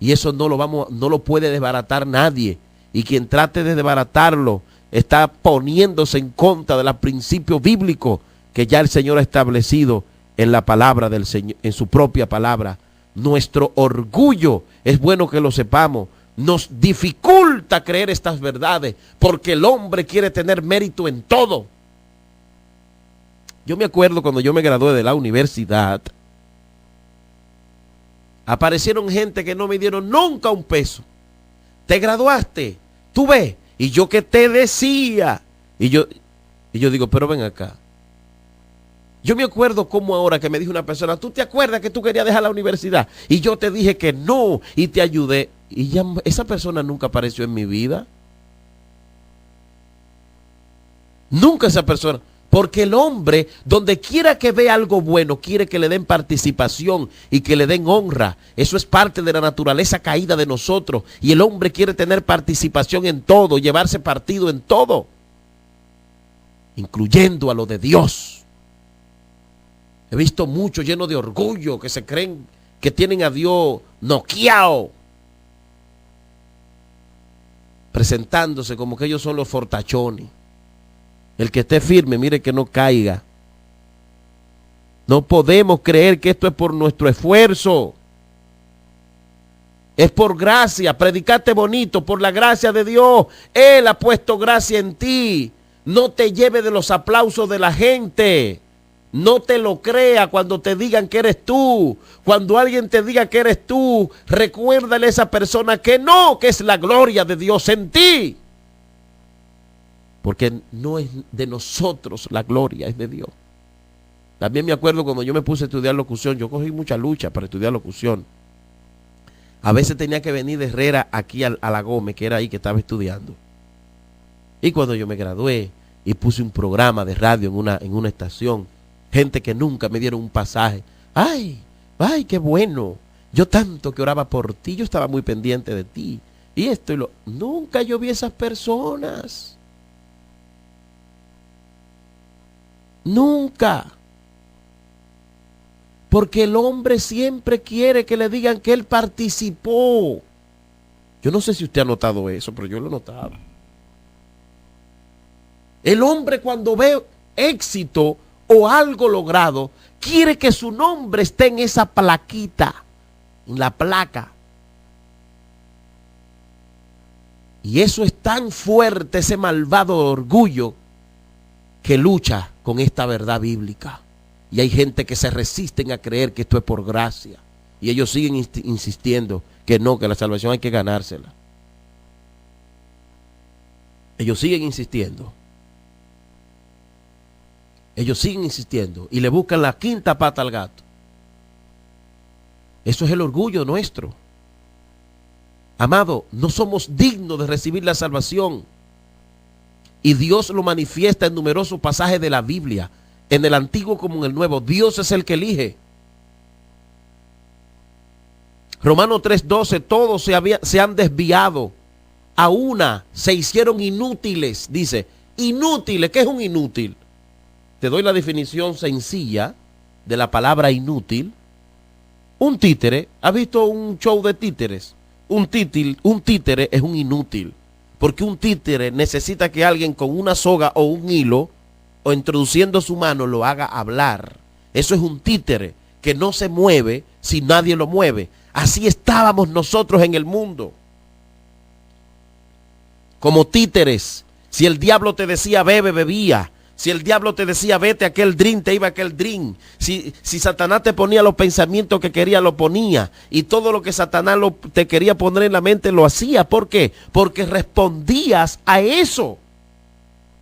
y eso no lo puede desbaratar nadie, y quien trate de desbaratarlo está poniéndose en contra de los principios bíblicos que ya el Señor ha establecido en la palabra del Señor, en su propia palabra. Nuestro orgullo, es bueno que lo sepamos, nos dificulta creer estas verdades, porque el hombre quiere tener mérito en todo. Yo me acuerdo cuando yo me gradué de la universidad, aparecieron gente que no me dieron nunca un peso. Te graduaste, tú ves, y yo que te decía. Y yo digo, pero ven acá. Yo me acuerdo como ahora que me dijo una persona, ¿tú te acuerdas que tú querías dejar la universidad? Y yo te dije que no, y te ayudé. Y ya esa persona nunca apareció en mi vida. Nunca esa persona. Porque el hombre, donde quiera que vea algo bueno, quiere que le den participación y que le den honra. Eso es parte de la naturaleza caída de nosotros. Y el hombre quiere tener participación en todo, llevarse partido en todo, incluyendo a lo de Dios. He visto muchos llenos de orgullo que se creen que tienen a Dios noqueado, presentándose como que ellos son los fortachones. El que esté firme, mire que no caiga. No podemos creer que esto es por nuestro esfuerzo. Es por gracia. Predicate bonito, por la gracia de Dios. Él ha puesto gracia en ti. No te lleve de los aplausos de la gente. No te lo crea cuando te digan que eres tú. Cuando alguien te diga que eres tú, recuérdale a esa persona que no, que es la gloria de Dios en ti. Porque no es de nosotros la gloria, es de Dios. También me acuerdo cuando yo me puse a estudiar locución, yo cogí mucha lucha para estudiar locución. A veces tenía que venir de Herrera aquí a La Gómez, que era ahí que estaba estudiando. Y cuando yo me gradué y puse un programa de radio en una estación, gente que nunca me dieron un pasaje. Ay, qué bueno. Yo tanto que oraba por ti, yo estaba muy pendiente de ti. Y esto y lo... Nunca yo vi esas personas. Nunca. Porque el hombre siempre quiere que le digan que él participó. Yo no sé si usted ha notado eso, pero yo lo he notado. El hombre cuando ve éxito o algo logrado, quiere que su nombre esté en esa plaquita, en la placa. Y eso es tan fuerte, ese malvado orgullo, que lucha con esta verdad bíblica. Y hay gente que se resisten a creer que esto es por gracia. Y ellos siguen insistiendo que no, que la salvación hay que ganársela. Ellos siguen insistiendo. Ellos siguen insistiendo y le buscan la quinta pata al gato. Eso es el orgullo nuestro. Amado, no somos dignos de recibir la salvación. Y Dios lo manifiesta en numerosos pasajes de la Biblia, en el Antiguo como en el Nuevo. Dios es el que elige. Romanos 3:12, todos se han desviado. A una se hicieron inútiles, dice. Inútiles, ¿qué es un inútil? Te doy la definición sencilla de la palabra inútil. Un títere, ¿has visto un show de títeres? Un títere es un inútil. Porque un títere necesita que alguien con una soga o un hilo o introduciendo su mano lo haga hablar. Eso es un títere. que no se mueve si nadie lo mueve. Así estábamos nosotros en el mundo, como títeres. Si el diablo te decía bebe, bebía. Si el diablo te decía vete a aquel drink, te iba a aquel drink. Si Satanás te ponía los pensamientos que quería, lo ponía. Y todo lo que Satanás te quería poner en la mente, lo hacía. ¿Por qué? Porque respondías a eso.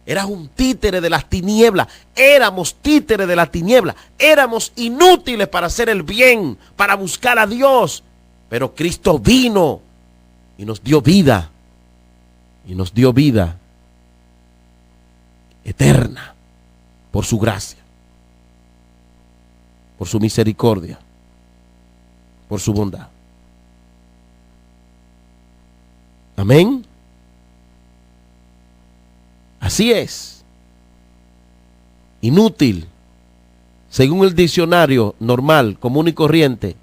Eras un títere de las tinieblas. Éramos títeres de las tinieblas. Éramos inútiles para hacer el bien, para buscar a Dios. Pero Cristo vino y nos dio vida. Y nos dio vida eterna por su gracia, por su misericordia, por su bondad. Amén. Así es. Inútil, según el diccionario normal, común y corriente,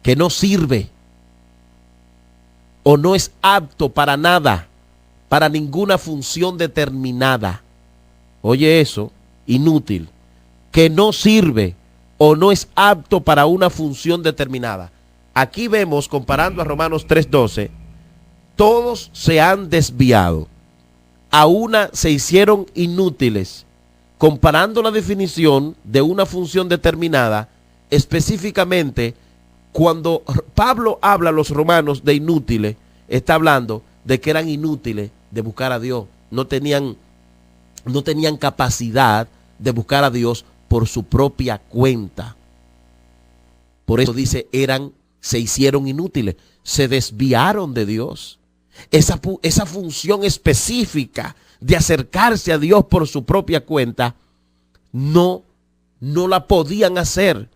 que no sirve o no es apto para nada, para ninguna función determinada. Oye eso, inútil, que no sirve o no es apto para una función determinada. Aquí vemos, comparando a Romanos 3:12, todos se han desviado, a una se hicieron inútiles. Comparando la definición de una función determinada, específicamente, cuando Pablo habla a los romanos de inútiles, está hablando de que eran inútiles de buscar a Dios. No tenían capacidad de buscar a Dios por su propia cuenta. Por eso dice, se hicieron inútiles, se desviaron de Dios. Esa función específica de acercarse a Dios por su propia cuenta, no la podían hacer.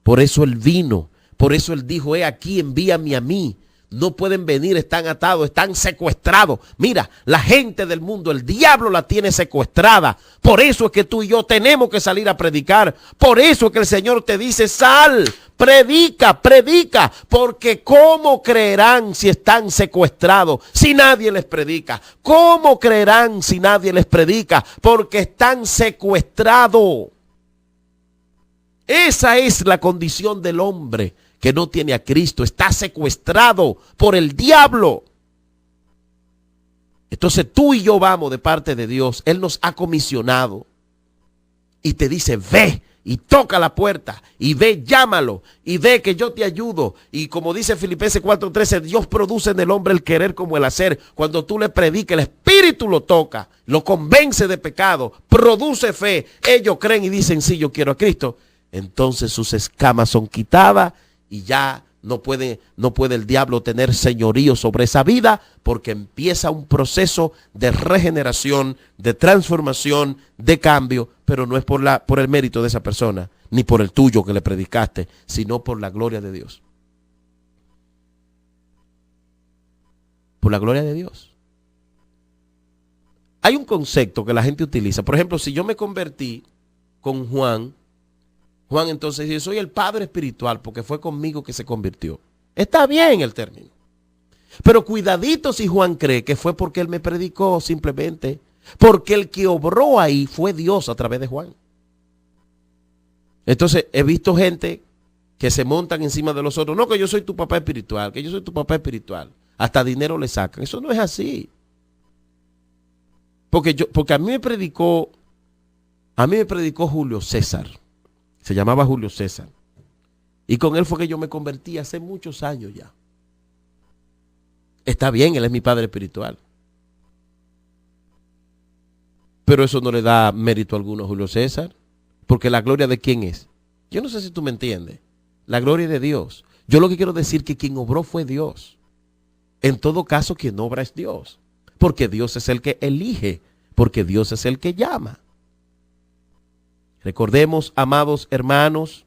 Por eso Él vino, por eso Él dijo, aquí, envíame a mí. No pueden venir, están atados, están secuestrados. Mira, la gente del mundo, el diablo la tiene secuestrada. Por eso es que tú y yo tenemos que salir a predicar. Por eso es que el Señor te dice, sal, predica, predica. Porque ¿cómo creerán si están secuestrados, si nadie les predica? ¿Cómo creerán si nadie les predica? Porque están secuestrados. Esa es la condición del hombre que no tiene a Cristo. Está secuestrado por el diablo. Entonces tú y yo vamos de parte de Dios. Él nos ha comisionado y te dice, ve y toca la puerta y ve, llámalo y ve que yo te ayudo. Y como dice Filipenses 4:13, Dios produce en el hombre el querer como el hacer. Cuando tú le predicas, el Espíritu lo toca, lo convence de pecado, produce fe. Ellos creen y dicen, sí, yo quiero a Cristo. Entonces sus escamas son quitadas y ya no puede el diablo tener señorío sobre esa vida, porque empieza un proceso de regeneración, de transformación, de cambio, pero no es por el mérito de esa persona, ni por el tuyo que le predicaste, sino por la gloria de Dios. Por la gloria de Dios. Hay un concepto que la gente utiliza. Por ejemplo, si yo me convertí con Juan entonces dice, soy el padre espiritual porque fue conmigo que se convirtió. Está bien el término. Pero cuidadito si Juan cree que fue porque él me predicó simplemente. Porque el que obró ahí fue Dios a través de Juan. Entonces he visto gente que se montan encima de los otros. No, que yo soy tu papá espiritual, que yo soy tu papá espiritual. Hasta dinero le sacan. Eso no es así. Porque a mí me predicó Julio César. Se llamaba Julio César. Y con él fue que yo me convertí hace muchos años ya. Está bien, él es mi padre espiritual. Pero eso no le da mérito alguno a Julio César. Porque la gloria de quién es. Yo no sé si tú me entiendes. La gloria de Dios. Yo lo que quiero decir es que quien obró fue Dios. En todo caso, quien obra es Dios. Porque Dios es el que elige. Porque Dios es el que llama. Recordemos, amados hermanos,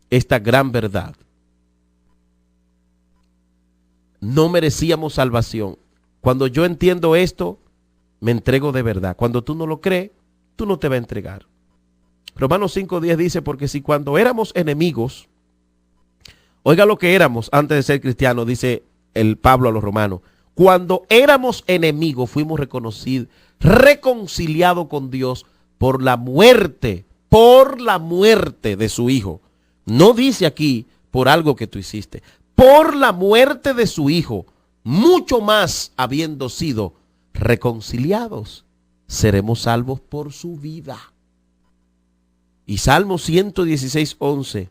esta gran verdad. No merecíamos salvación. Cuando yo entiendo esto, me entrego de verdad. Cuando tú no lo crees, tú no te vas a entregar. Romanos 5:10 dice, porque si cuando éramos enemigos, oiga lo que éramos antes de ser cristianos, dice el Pablo a los romanos, cuando éramos enemigos fuimos reconciliados con Dios por la muerte de su Hijo. No dice aquí por algo que tú hiciste. Por la muerte de su hijo, mucho más habiendo sido reconciliados, seremos salvos por su vida. Y Salmo 116:11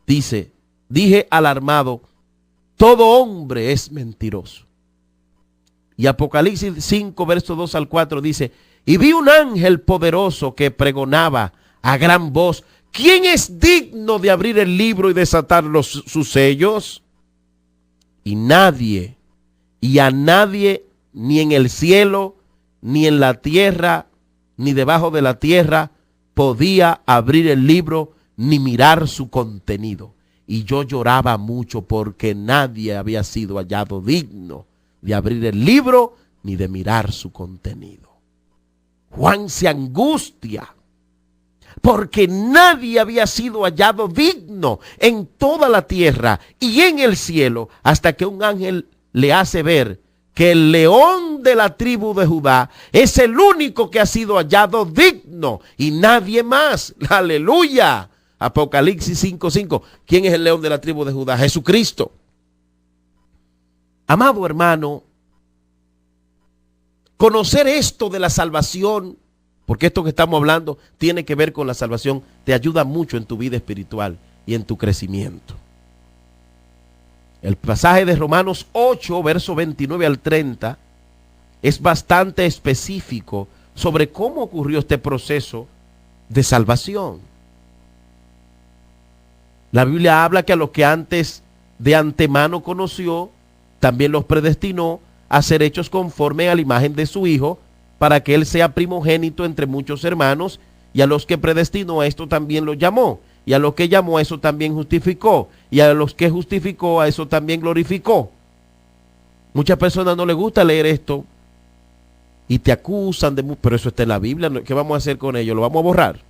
dice, dije alarmado, todo hombre es mentiroso. Y Apocalipsis 5, verso 2 al 4 dice, y vi un ángel poderoso que pregonaba a gran voz, ¿quién es digno de abrir el libro y desatar sus sellos? Y a nadie, ni en el cielo, ni en la tierra, ni debajo de la tierra, podía abrir el libro ni mirar su contenido. Y yo lloraba mucho porque nadie había sido hallado digno de abrir el libro ni de mirar su contenido. Juan se angustia porque nadie había sido hallado digno en toda la tierra y en el cielo, hasta que un ángel le hace ver que el león de la tribu de Judá es el único que ha sido hallado digno y nadie más. Aleluya. Apocalipsis 5:5. ¿Quién es el león de la tribu de Judá? Jesucristo. Amado hermano, conocer esto de la salvación, porque esto que estamos hablando tiene que ver con la salvación, te ayuda mucho en tu vida espiritual y en tu crecimiento. El pasaje de Romanos 8, verso 29 al 30, es bastante específico sobre cómo ocurrió este proceso de salvación. La Biblia habla que a los que antes de antemano conoció, también los predestinó a ser hechos conforme a la imagen de su Hijo, para que Él sea primogénito entre muchos hermanos, y a los que predestinó a esto también los llamó, y a los que llamó a eso también justificó, y a los que justificó a eso también glorificó. Muchas personas no les gusta leer esto y te acusan de, pero eso está en la Biblia, ¿qué vamos a hacer con ello? ¿Lo vamos a borrar?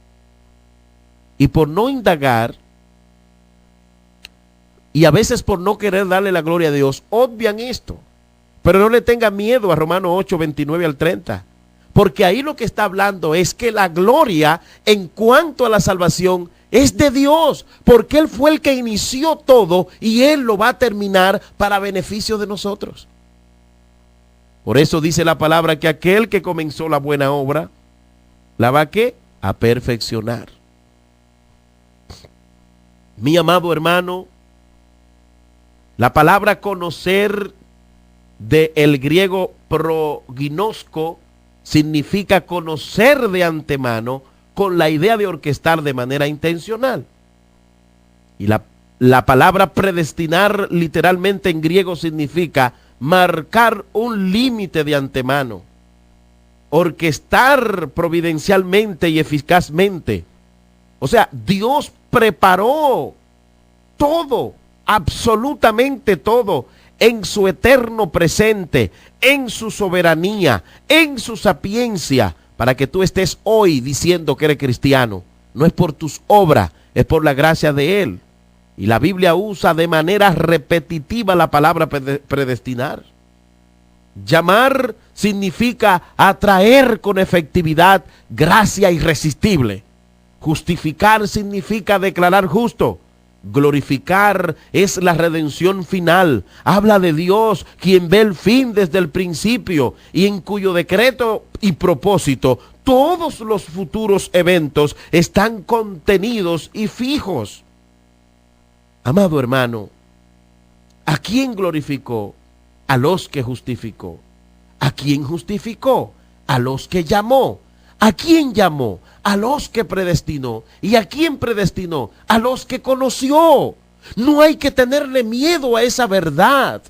Y por no indagar, y a veces por no querer darle la gloria a Dios, obvian esto. Pero no le tenga miedo a Romanos 8, 29 al 30. Porque ahí lo que está hablando es que la gloria en cuanto a la salvación es de Dios. Porque Él fue el que inició todo y Él lo va a terminar para beneficio de nosotros. Por eso dice la palabra que aquel que comenzó la buena obra, ¿la va a qué? A perfeccionar. Mi amado hermano, la palabra conocer del griego proginosko significa conocer de antemano con la idea de orquestar de manera intencional. Y la palabra predestinar literalmente en griego significa marcar un límite de antemano, orquestar providencialmente y eficazmente. O sea, Dios preparó todo, absolutamente todo, en su eterno presente, en su soberanía, en su sapiencia, para que tú estés hoy diciendo que eres cristiano. No es por tus obras, es por la gracia de Él. Y la Biblia usa de manera repetitiva la palabra predestinar. Llamar significa atraer con efectividad gracia irresistible. Justificar significa declarar justo. Glorificar es la redención final. Habla de Dios, quien ve el fin desde el principio y en cuyo decreto y propósito todos los futuros eventos están contenidos y fijos. Amado hermano, ¿a quién glorificó? A los que justificó. ¿A quién justificó? A los que llamó. ¿A quién llamó? A los que predestinó. ¿Y a quién predestinó? A los que conoció. No hay que tenerle miedo a esa verdad.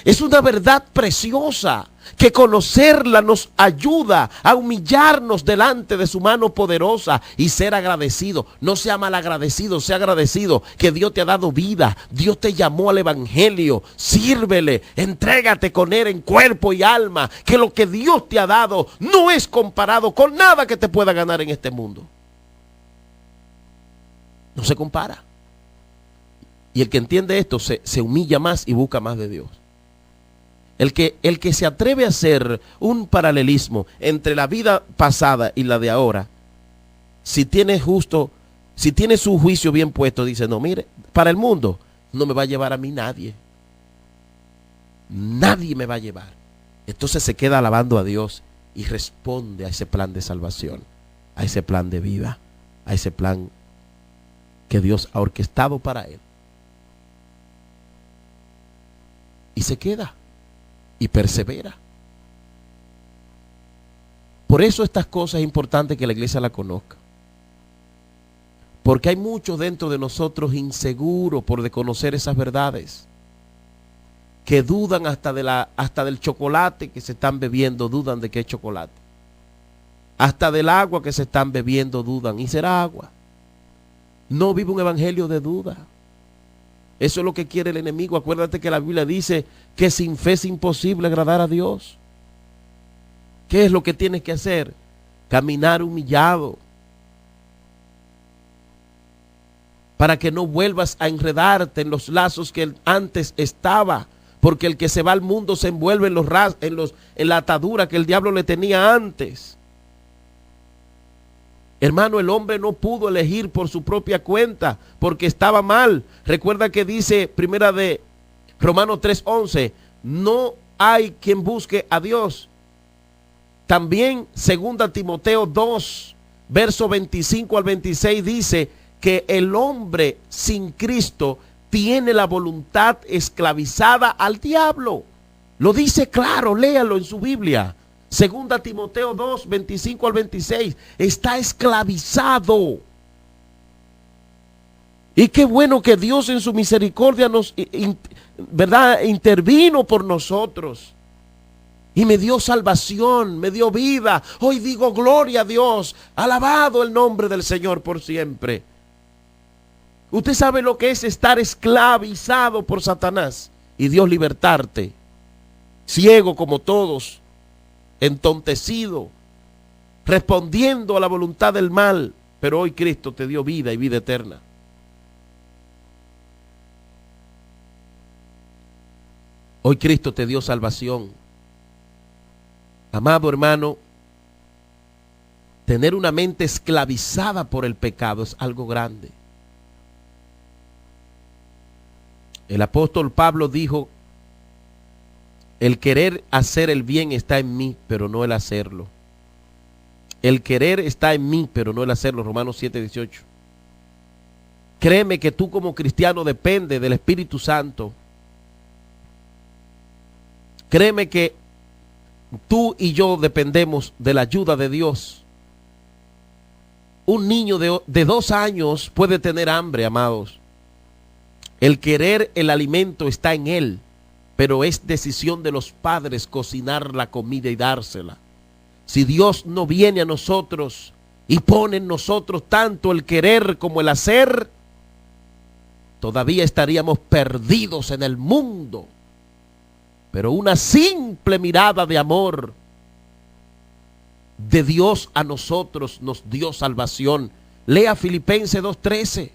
Es una verdad preciosa que conocerla nos ayuda a humillarnos delante de su mano poderosa y ser agradecido. No sea malagradecido, sea agradecido que Dios te ha dado vida. Dios te llamó al evangelio. Sírvele, entrégate con Él en cuerpo y alma. Que lo que Dios te ha dado no es comparado con nada que te pueda ganar en este mundo. No se compara. Y el que entiende esto se humilla más y busca más de Dios. El que se atreve a hacer un paralelismo entre la vida pasada y la de ahora, si tiene justo Si tiene su juicio bien puesto, dice, no, mire, para el mundo no me va a llevar a mí nadie. Nadie me va a llevar. Entonces se queda alabando a Dios y responde a ese plan de salvación, a ese plan de vida, a ese plan que Dios ha orquestado para él. Y se queda y persevera. Por eso estas cosas es importante que la iglesia la conozca. Porque hay muchos dentro de nosotros inseguros por desconocer esas verdades, que dudan hasta del chocolate que se están bebiendo, dudan de que es chocolate. Hasta del agua que se están bebiendo dudan, ¿y será agua? No vive un evangelio de duda. Eso es lo que quiere el enemigo. Acuérdate que la Biblia dice que sin fe es imposible agradar a Dios. ¿Qué es lo que tienes que hacer? Caminar humillado, para que no vuelvas a enredarte en los lazos que antes estaba. Porque el que se va al mundo se envuelve en la atadura que el diablo le tenía antes. Hermano, el hombre no pudo elegir por su propia cuenta porque estaba mal. Recuerda que dice primera de Romanos 3:11, no hay quien busque a Dios. También segunda Timoteo 2, verso 25 al 26 dice que el hombre sin Cristo tiene la voluntad esclavizada al diablo. Lo dice claro, léalo en su Biblia. Segunda Timoteo 2, 25 al 26. Está esclavizado. Y qué bueno que Dios en su misericordia ¿verdad?, intervino por nosotros. Y me dio salvación, me dio vida. Hoy digo gloria a Dios. Alabado el nombre del Señor por siempre. Usted sabe lo que es estar esclavizado por Satanás y Dios libertarte. Ciego como todos, entontecido, respondiendo a la voluntad del mal. Pero hoy Cristo te dio vida y vida eterna. Hoy Cristo te dio salvación. Amado hermano, tener una mente esclavizada por el pecado es algo grande. El apóstol Pablo dijo, el querer hacer el bien está en mí, pero no el hacerlo. El querer está en mí, pero no el hacerlo. Romanos 7:18. Créeme que tú como cristiano dependes del Espíritu Santo. Créeme que tú y yo dependemos de la ayuda de Dios. Un niño de 2 años puede tener hambre, amados. El querer el alimento está en él, pero es decisión de los padres cocinar la comida y dársela. Si Dios no viene a nosotros y pone en nosotros tanto el querer como el hacer, todavía estaríamos perdidos en el mundo. Pero una simple mirada de amor de Dios a nosotros nos dio salvación. Lea Filipenses 2:13.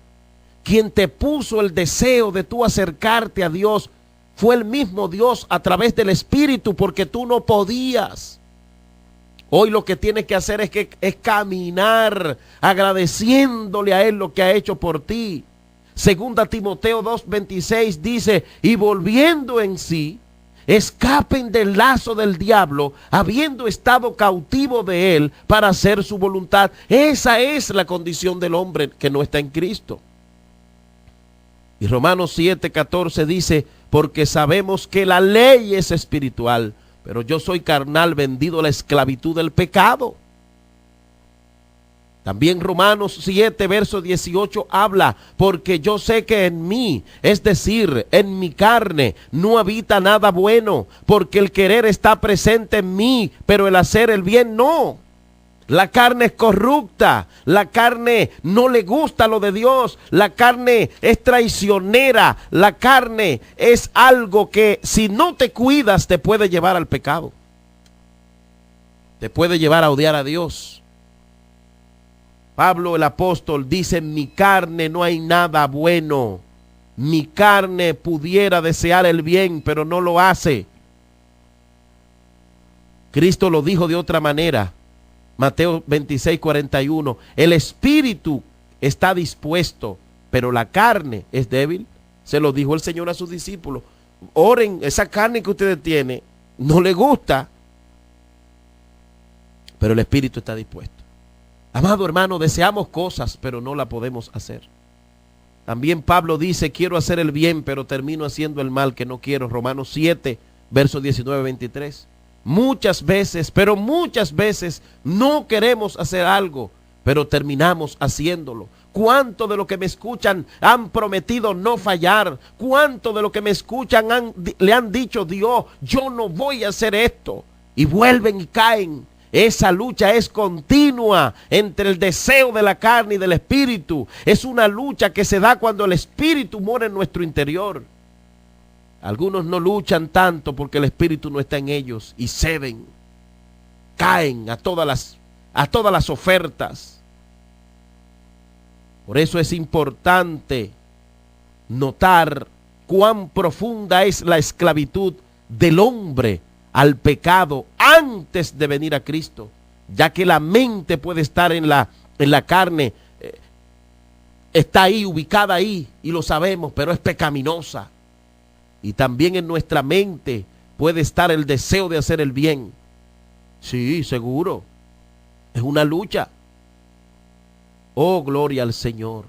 Quien te puso el deseo de tú acercarte a Dios fue el mismo Dios a través del Espíritu, porque tú no podías. Hoy lo que tienes que hacer es caminar agradeciéndole a Él lo que ha hecho por ti. Segunda Timoteo 2:26 dice, y volviendo en sí, escapen del lazo del diablo, habiendo estado cautivo de él para hacer su voluntad. Esa es la condición del hombre que no está en Cristo. Y Romanos 7:14 dice, porque sabemos que la ley es espiritual, pero yo soy carnal, vendido a la esclavitud del pecado. También Romanos 7, verso 18 habla, porque yo sé que en mí, es decir, en mi carne, no habita nada bueno, porque el querer está presente en mí, pero el hacer el bien no. La carne es corrupta, la carne no le gusta lo de Dios, la carne es traicionera, la carne es algo que si no te cuidas te puede llevar al pecado, te puede llevar a odiar a Dios. Pablo el apóstol dice, en mi carne no hay nada bueno, mi carne pudiera desear el bien, pero no lo hace. Cristo lo dijo de otra manera. Mateo 26:41, el espíritu está dispuesto, pero la carne es débil. Se lo dijo el Señor a sus discípulos. Oren, esa carne que ustedes tienen no les gusta, pero el espíritu está dispuesto. Amado hermano, deseamos cosas, pero no la podemos hacer. También Pablo dice, quiero hacer el bien, pero termino haciendo el mal que no quiero. Romanos 7, versos 19-23. Muchas veces, pero muchas veces no queremos hacer algo, pero terminamos haciéndolo. ¿Cuánto de lo que me escuchan han prometido no fallar? ¿Cuánto de lo que me escuchan le han dicho, Dios, yo no voy a hacer esto? Y vuelven y caen. Esa lucha es continua entre el deseo de la carne y del espíritu. Es una lucha que se da cuando el espíritu mora en nuestro interior. Algunos no luchan tanto porque el espíritu no está en ellos y ceden, caen a todas las ofertas. Por eso es importante notar cuán profunda es la esclavitud del hombre al pecado antes de venir a Cristo, ya que la mente puede estar en la carne, está ahí, ubicada ahí, y lo sabemos, pero es pecaminosa. Y también en nuestra mente puede estar el deseo de hacer el bien. Sí, seguro. Es una lucha. Oh, gloria al Señor.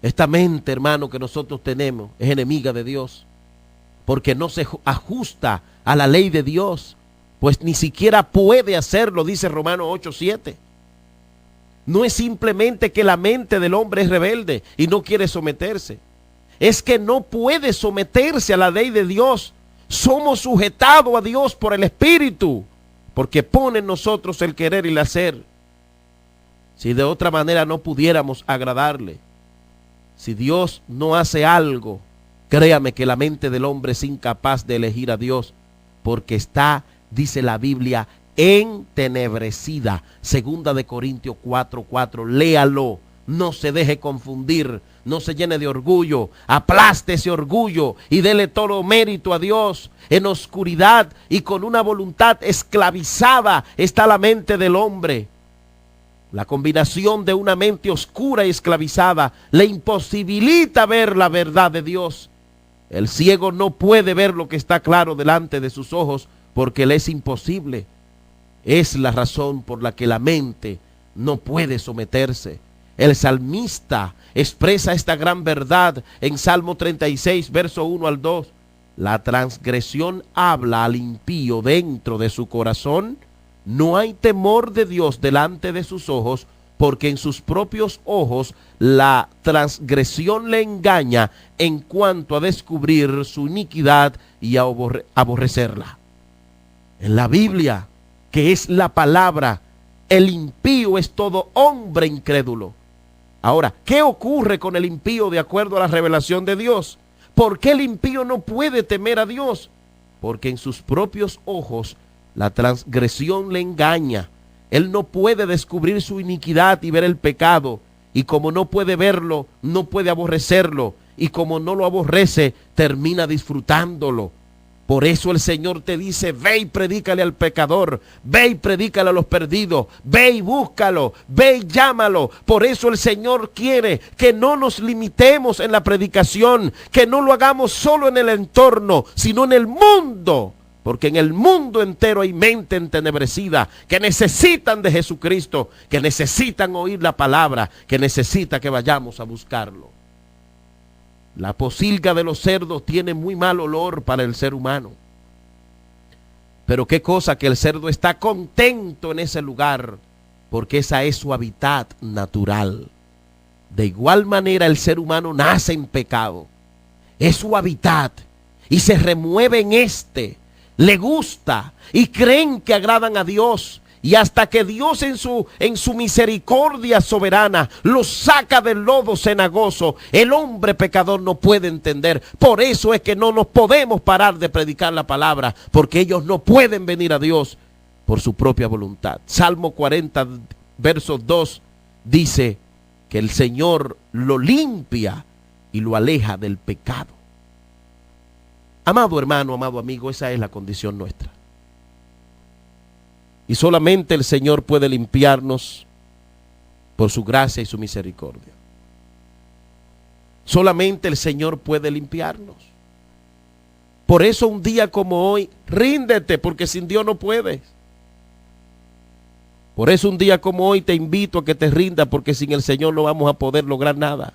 Esta mente, hermano, que nosotros tenemos es enemiga de Dios, porque no se ajusta a la ley de Dios, pues ni siquiera puede hacerlo, dice Romanos 8:7. No es simplemente que la mente del hombre es rebelde y no quiere someterse. Es que no puede someterse a la ley de Dios. Somos sujetados a Dios por el Espíritu, porque pone en nosotros el querer y el hacer. Si de otra manera no pudiéramos agradarle, si Dios no hace algo, créame que la mente del hombre es incapaz de elegir a Dios, porque está, dice la Biblia, entenebrecida. Segunda de Corintios 4:4. Léalo, no se deje confundir, no se llene de orgullo, aplaste ese orgullo y dele todo mérito a Dios. En oscuridad y con una voluntad esclavizada está la mente del hombre. La combinación de una mente oscura y esclavizada le imposibilita ver la verdad de Dios. El ciego no puede ver lo que está claro delante de sus ojos porque le es imposible. Es la razón por la que la mente no puede someterse. El salmista expresa esta gran verdad en Salmo 36, verso 1 al 2. La transgresión habla al impío dentro de su corazón. No hay temor de Dios delante de sus ojos, porque en sus propios ojos la transgresión le engaña en cuanto a descubrir su iniquidad y a aborrecerla. En la Biblia, que es la palabra, el impío es todo hombre incrédulo. Ahora, ¿qué ocurre con el impío de acuerdo a la revelación de Dios? ¿Por qué el impío no puede temer a Dios? Porque en sus propios ojos la transgresión le engaña. Él no puede descubrir su iniquidad y ver el pecado. Y como no puede verlo, no puede aborrecerlo. Y como no lo aborrece, termina disfrutándolo. Por eso el Señor te dice, ve y predícale al pecador, ve y predícale a los perdidos, ve y búscalo, ve y llámalo. Por eso el Señor quiere que no nos limitemos en la predicación, que no lo hagamos solo en el entorno, sino en el mundo. Porque en el mundo entero hay mente entenebrecida que necesitan de Jesucristo, que necesitan oír la palabra, que necesita que vayamos a buscarlo. La pocilga de los cerdos tiene muy mal olor para el ser humano. Pero qué cosa que el cerdo está contento en ese lugar, porque esa es su hábitat natural. De igual manera el ser humano nace en pecado. Es su hábitat y se remueve en este. Le gusta y creen que agradan a Dios. Y hasta que Dios en su misericordia soberana los saca del lodo cenagoso, el hombre pecador no puede entender. Por eso es que no nos podemos parar de predicar la palabra, porque ellos no pueden venir a Dios por su propia voluntad. Salmo 40, verso 2 dice que el Señor lo limpia y lo aleja del pecado. Amado hermano, amado amigo, esa es la condición nuestra. Y solamente el Señor puede limpiarnos por su gracia y su misericordia. Solamente el Señor puede limpiarnos. Por eso un día como hoy, ríndete, porque sin Dios no puedes. Por eso un día como hoy te invito a que te rindas, porque sin el Señor no vamos a poder lograr nada.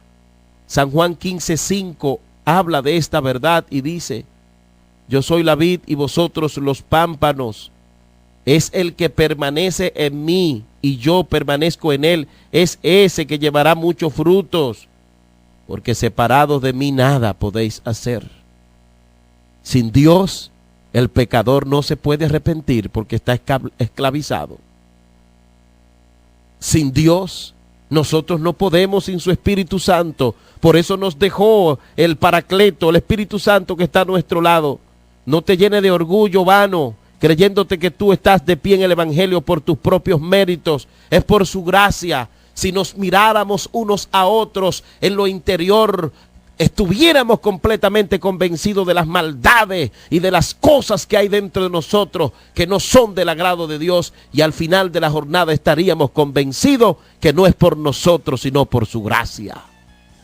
San Juan 15:5 habla de esta verdad y dice: yo soy la vid y vosotros los pámpanos. Es el que permanece en mí y yo permanezco en él. Es ese que llevará muchos frutos, porque separados de mí nada podéis hacer. Sin Dios, el pecador no se puede arrepentir porque está esclavizado. Sin Dios, nosotros no podemos sin su Espíritu Santo. Por eso nos dejó el Paracleto, el Espíritu Santo que está a nuestro lado. No te llenes de orgullo vano, creyéndote que tú estás de pie en el Evangelio por tus propios méritos. Es por su gracia. Si nos miráramos unos a otros en lo interior, estuviéramos completamente convencidos de las maldades y de las cosas que hay dentro de nosotros que no son del agrado de Dios, y al final de la jornada estaríamos convencidos que no es por nosotros sino por su gracia.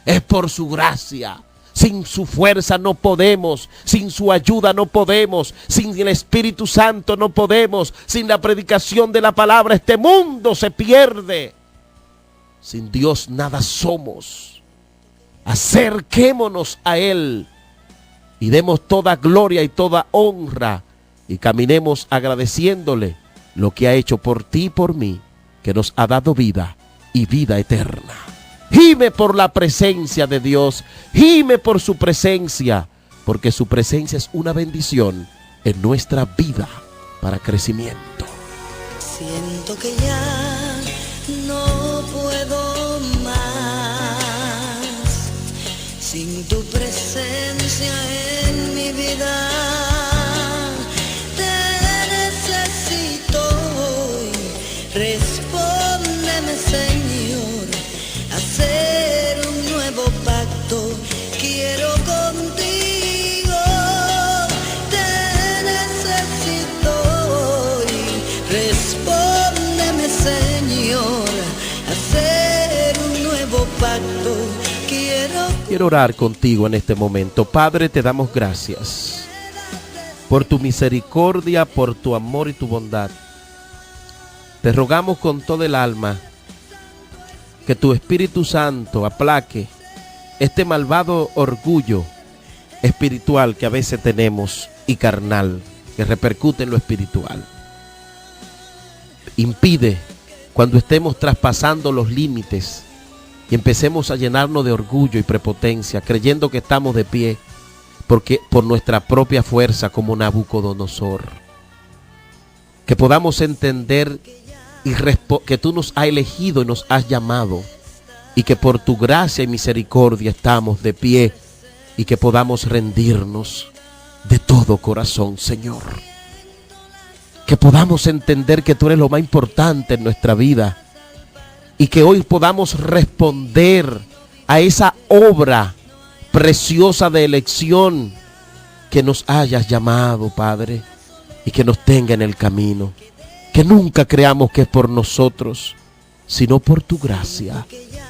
Es por su gracia. Sin su fuerza no podemos, sin su ayuda no podemos, sin el Espíritu Santo no podemos, sin la predicación de la palabra este mundo se pierde. Sin Dios nada somos. Acerquémonos a Él y demos toda gloria y toda honra y caminemos agradeciéndole lo que ha hecho por ti y por mí, que nos ha dado vida y vida eterna. Gime por la presencia de Dios, gime por su presencia, porque su presencia es una bendición en nuestra vida para crecimiento. Siento que ya no puedo más sin tu presencia en mi vida. Te necesito hoy, respóndeme, Señor, hacer un nuevo pacto quiero contigo. Te necesito hoy, respóndeme, Señor, hacer un nuevo pacto quiero orar contigo en este momento. Padre, te damos gracias por tu misericordia, por tu amor y tu bondad. Te rogamos con todo el alma que tu Espíritu Santo aplaque este malvado orgullo espiritual que a veces tenemos y carnal, que repercute en lo espiritual. Impide cuando estemos traspasando los límites y empecemos a llenarnos de orgullo y prepotencia, creyendo que estamos de pie porque por nuestra propia fuerza, como Nabucodonosor. Que podamos entender que tú nos has elegido y nos has llamado, y que por tu gracia y misericordia estamos de pie, y que podamos rendirnos de todo corazón, Señor. Que podamos entender que tú eres lo más importante en nuestra vida, y que hoy podamos responder a esa obra preciosa de elección que nos hayas llamado, Padre, y que nos tenga en el camino. Que nunca creamos que es por nosotros, sino por tu gracia.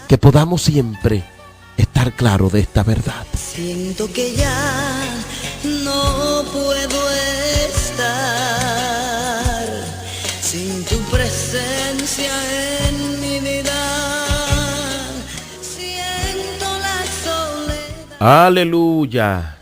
Que podamos siempre estar claros de esta verdad. Siento que ya no puedo estar sin tu presencia en mi vida. Siento la soledad. Aleluya.